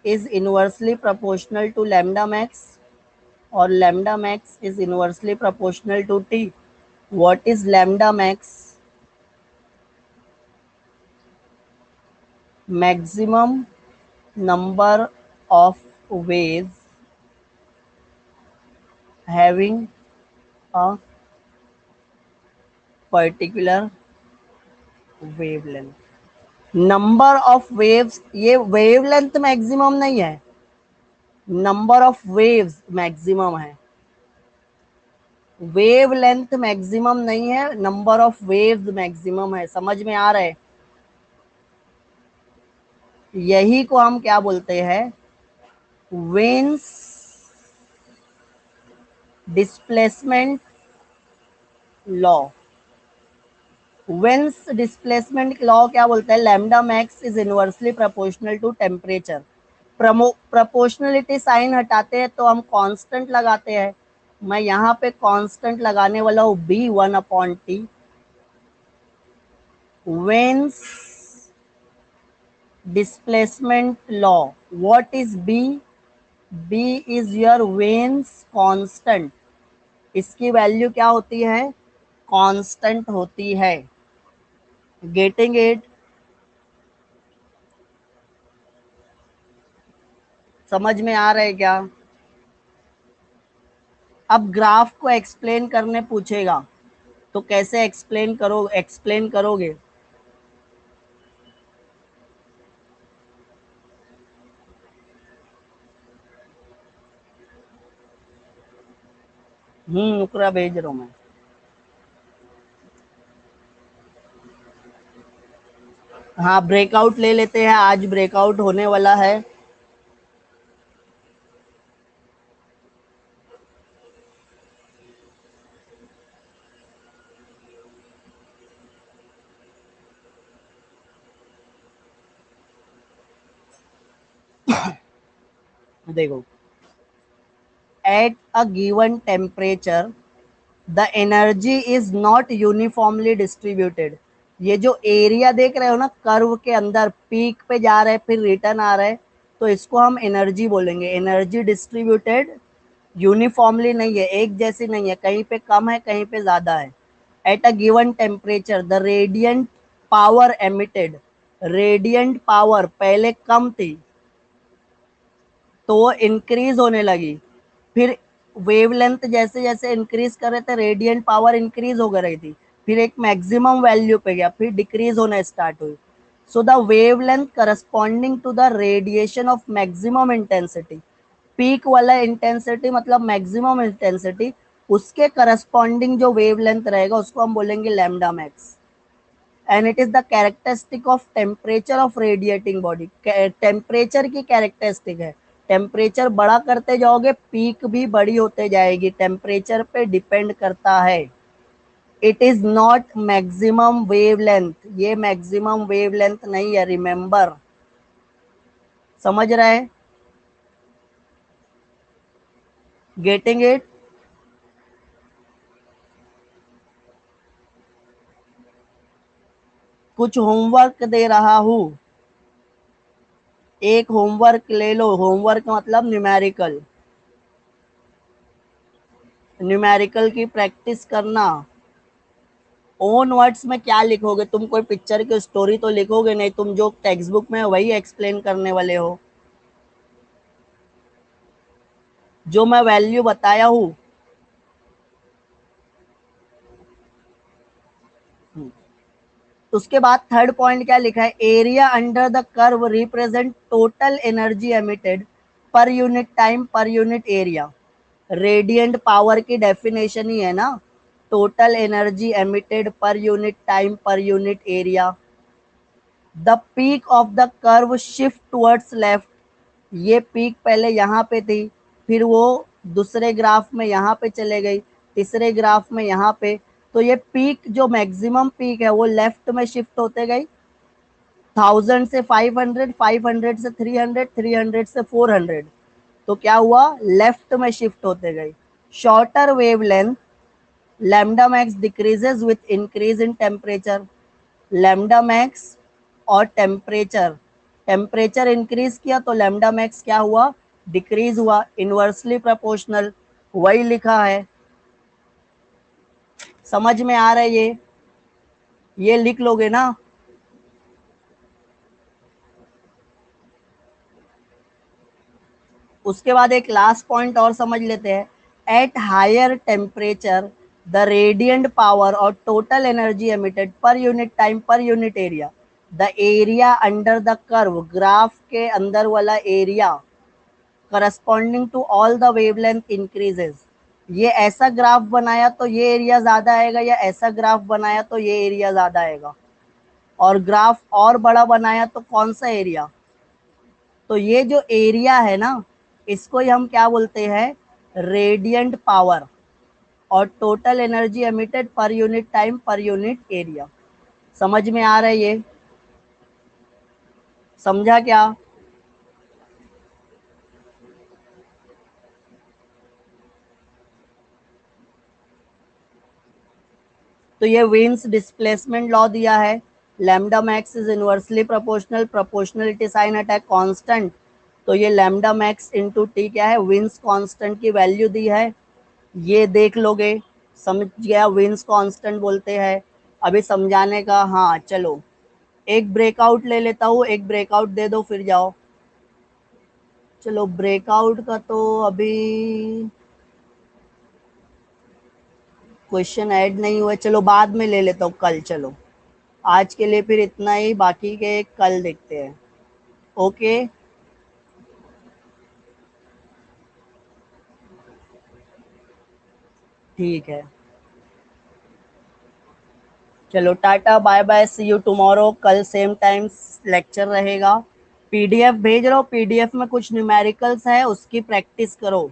A: is inversely proportional to lambda max, और lambda max is inversely proportional to T. What is lambda max? Maximum number of waves having a particular wavelength। Number of waves, ये वेवलेंथ मैक्सिमम नहीं है, नंबर ऑफ वेव्स मैक्सिमम है। वेवलेंथ मैक्सिमम नहीं है, नंबर ऑफ वेव्स मैक्सिमम है। समझ में आ रहा है? यही को हम क्या बोलते हैं? Wien's displacement law. Wien's displacement law क्या बोलता है? Lambda max is inversely proportional to temperature. Proportionality sign हटाते हैं तो हम कांस्टेंट लगाते हैं। मैं यहाँ पे कांस्टेंट लगाने वाला हूँ B1/T। Wien's displacement law, what is B? B is your Wien's constant. इसकी वैल्यू क्या होती है? कांस्टेंट होती है। Getting it? समझ में आ रहा है क्या? अब ग्राफ को एक्सप्लेन करने पूछेगा तो कैसे एक्सप्लेन करोगे? नुकरा भेज रहा हूँ मैं। हाँ, ब्रेकआउट ले लेते हैं, आज ब्रेकआउट होने वाला है। देखो, eight a given temperature the energy is not uniformly distributed. ये जो एरिया देख रहे हो ना, कर्व के अंदर पीक पे जा रहे हैं फिर रिटर्न आ रहे हैं, तो इसको हम एनर्जी बोलेंगे। एनर्जी डिस्ट्रीब्यूटेड यूनिफॉर्मली नहीं है, एक जैसी नहीं है, कहीं पे कम है कहीं पे ज्यादा है। Eight a given temperature the radiant power emitted, radiant power पहले कम थी तो वो इंक्रीज होने लगी, फिर वेवलेंथ जैसे जैसे इंक्रीज कर रहे थे रेडियंट पावर इंक्रीज हो रही थी, फिर एक मैक्सिमम वैल्यू पे गया, फिर डिक्रीज होना स्टार्ट हुई। So the wavelength corresponding to the radiation of maximum intensity, peak वाला इंटेंसिटी मतलब मैक्सिमम इंटेंसिटी, उसके करस्पॉन्डिंग जो वेवलेंथ रहेगा उसको हम बोलेंगे lambda max. And it is the characteristic of temperature of radiating body, temperature की कैरेक्टरिस्टिक है। टेम्परेचर बड़ा करते जाओगे पीक भी बड़ी होते जाएगी, टेम्परेचर पे डिपेंड करता है। It is not maximum wavelength, ये मैक्सिमम वेवलेंथ नहीं है, रिमेंबर। समझ रहे हैं? Getting it? कुछ होमवर्क दे रहा हूं, एक होमवर्क ले लो। होमवर्क मतलब न्यूमेरिकल, न्यूमेरिकल की प्रैक्टिस करना। ओन वर्ड्स में क्या लिखोगे तुम? कोई पिक्चर की स्टोरी तो लिखोगे नहीं, तुम जो टेक्स्ट बुक में वही एक्सप्लेन करने वाले हो। जो मैं वैल्यू बताया हूं। उसके बाद थर्ड पॉइंट क्या लिखा है? Area under the curve represent total energy emitted per unit time per unit area. Radiant power की डेफिनेशन ही है ना, total energy emitted per unit time per unit area. The peak of the curve shift towards left, ये पीक पहले यहाँ पे थी, फिर वो दूसरे ग्राफ में यहाँ पे चले गई, तीसरे ग्राफ में यहाँ पे, तो ये पीक जो मैक्सिमम पीक है वो लेफ्ट में शिफ्ट होते गई। 1000 से 500, 500 से 300, 300 से 400, तो क्या हुआ? लेफ्ट में शिफ्ट होते गई। Shorter wavelength lambda max decreases with increase in temperature. Lambda max और टेम्परेचर, टेम्परेचर इंक्रीज किया तो लैम्डा मैक्स क्या हुआ? डिक्रीज हुआ, इनवर्सली प्रोपोर्शनल, वही लिखा है। समझ में आ रहा है ये लिख लोगे ना? उसके बाद एक लास्ट पॉइंट और समझ लेते हैं। At higher temperature the radiant power और total energy emitted per unit time per unit area, the area under the curve, graph के अंदर वाला area corresponding to all the wavelength increases. ये ऐसा ग्राफ बनाया तो ये एरिया ज्यादा आएगा, या ऐसा ग्राफ बनाया तो ये एरिया ज्यादा आएगा, और ग्राफ और बड़ा बनाया तो कौन सा एरिया? तो ये जो एरिया है ना, इसको ही हम क्या बोलते हैं? रेडियंट पावर और total energy emitted per unit time per unit area. समझ में आ रहा है ये? समझा क्या? तो ये विंस डिस्प्लेसमेंट लॉ दिया है, lambda max is inversely proportional, proportionality sign attach constant, तो ये लैम्डा मैक्स इनटू टी क्या है? विंस कांस्टेंट की वैल्यू दी है, ये देख लोगे। समझ गया विंस कांस्टेंट बोलते हैं। अभी समझाने का, हाँ चलो एक ब्रेकआउट ले लेता हूँ, एक ब्रेकआउट दे दो फिर जाओ। चलो ब्रेकआउट का तो अभी क्वेश्चन ऐड नहीं हुए, चलो बाद में ले लेता हूँ कल। चलो आज के लिए फिर इतना ही, बाकी के कल देखते हैं। ओके, ठीक है। चलो tata bye bye, see you tomorrow. कल सेम टाइम लेक्चर रहेगा। पीडीएफ भेज रहा हूँ, पीडीएफ में कुछ न्यूमेरिकल्स है, उसकी प्रैक्टिस करो।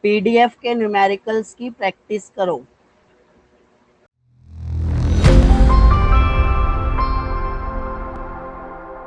A: पीडीएफ के न्यूमेरिकल्स की प्रैक्टिस करो।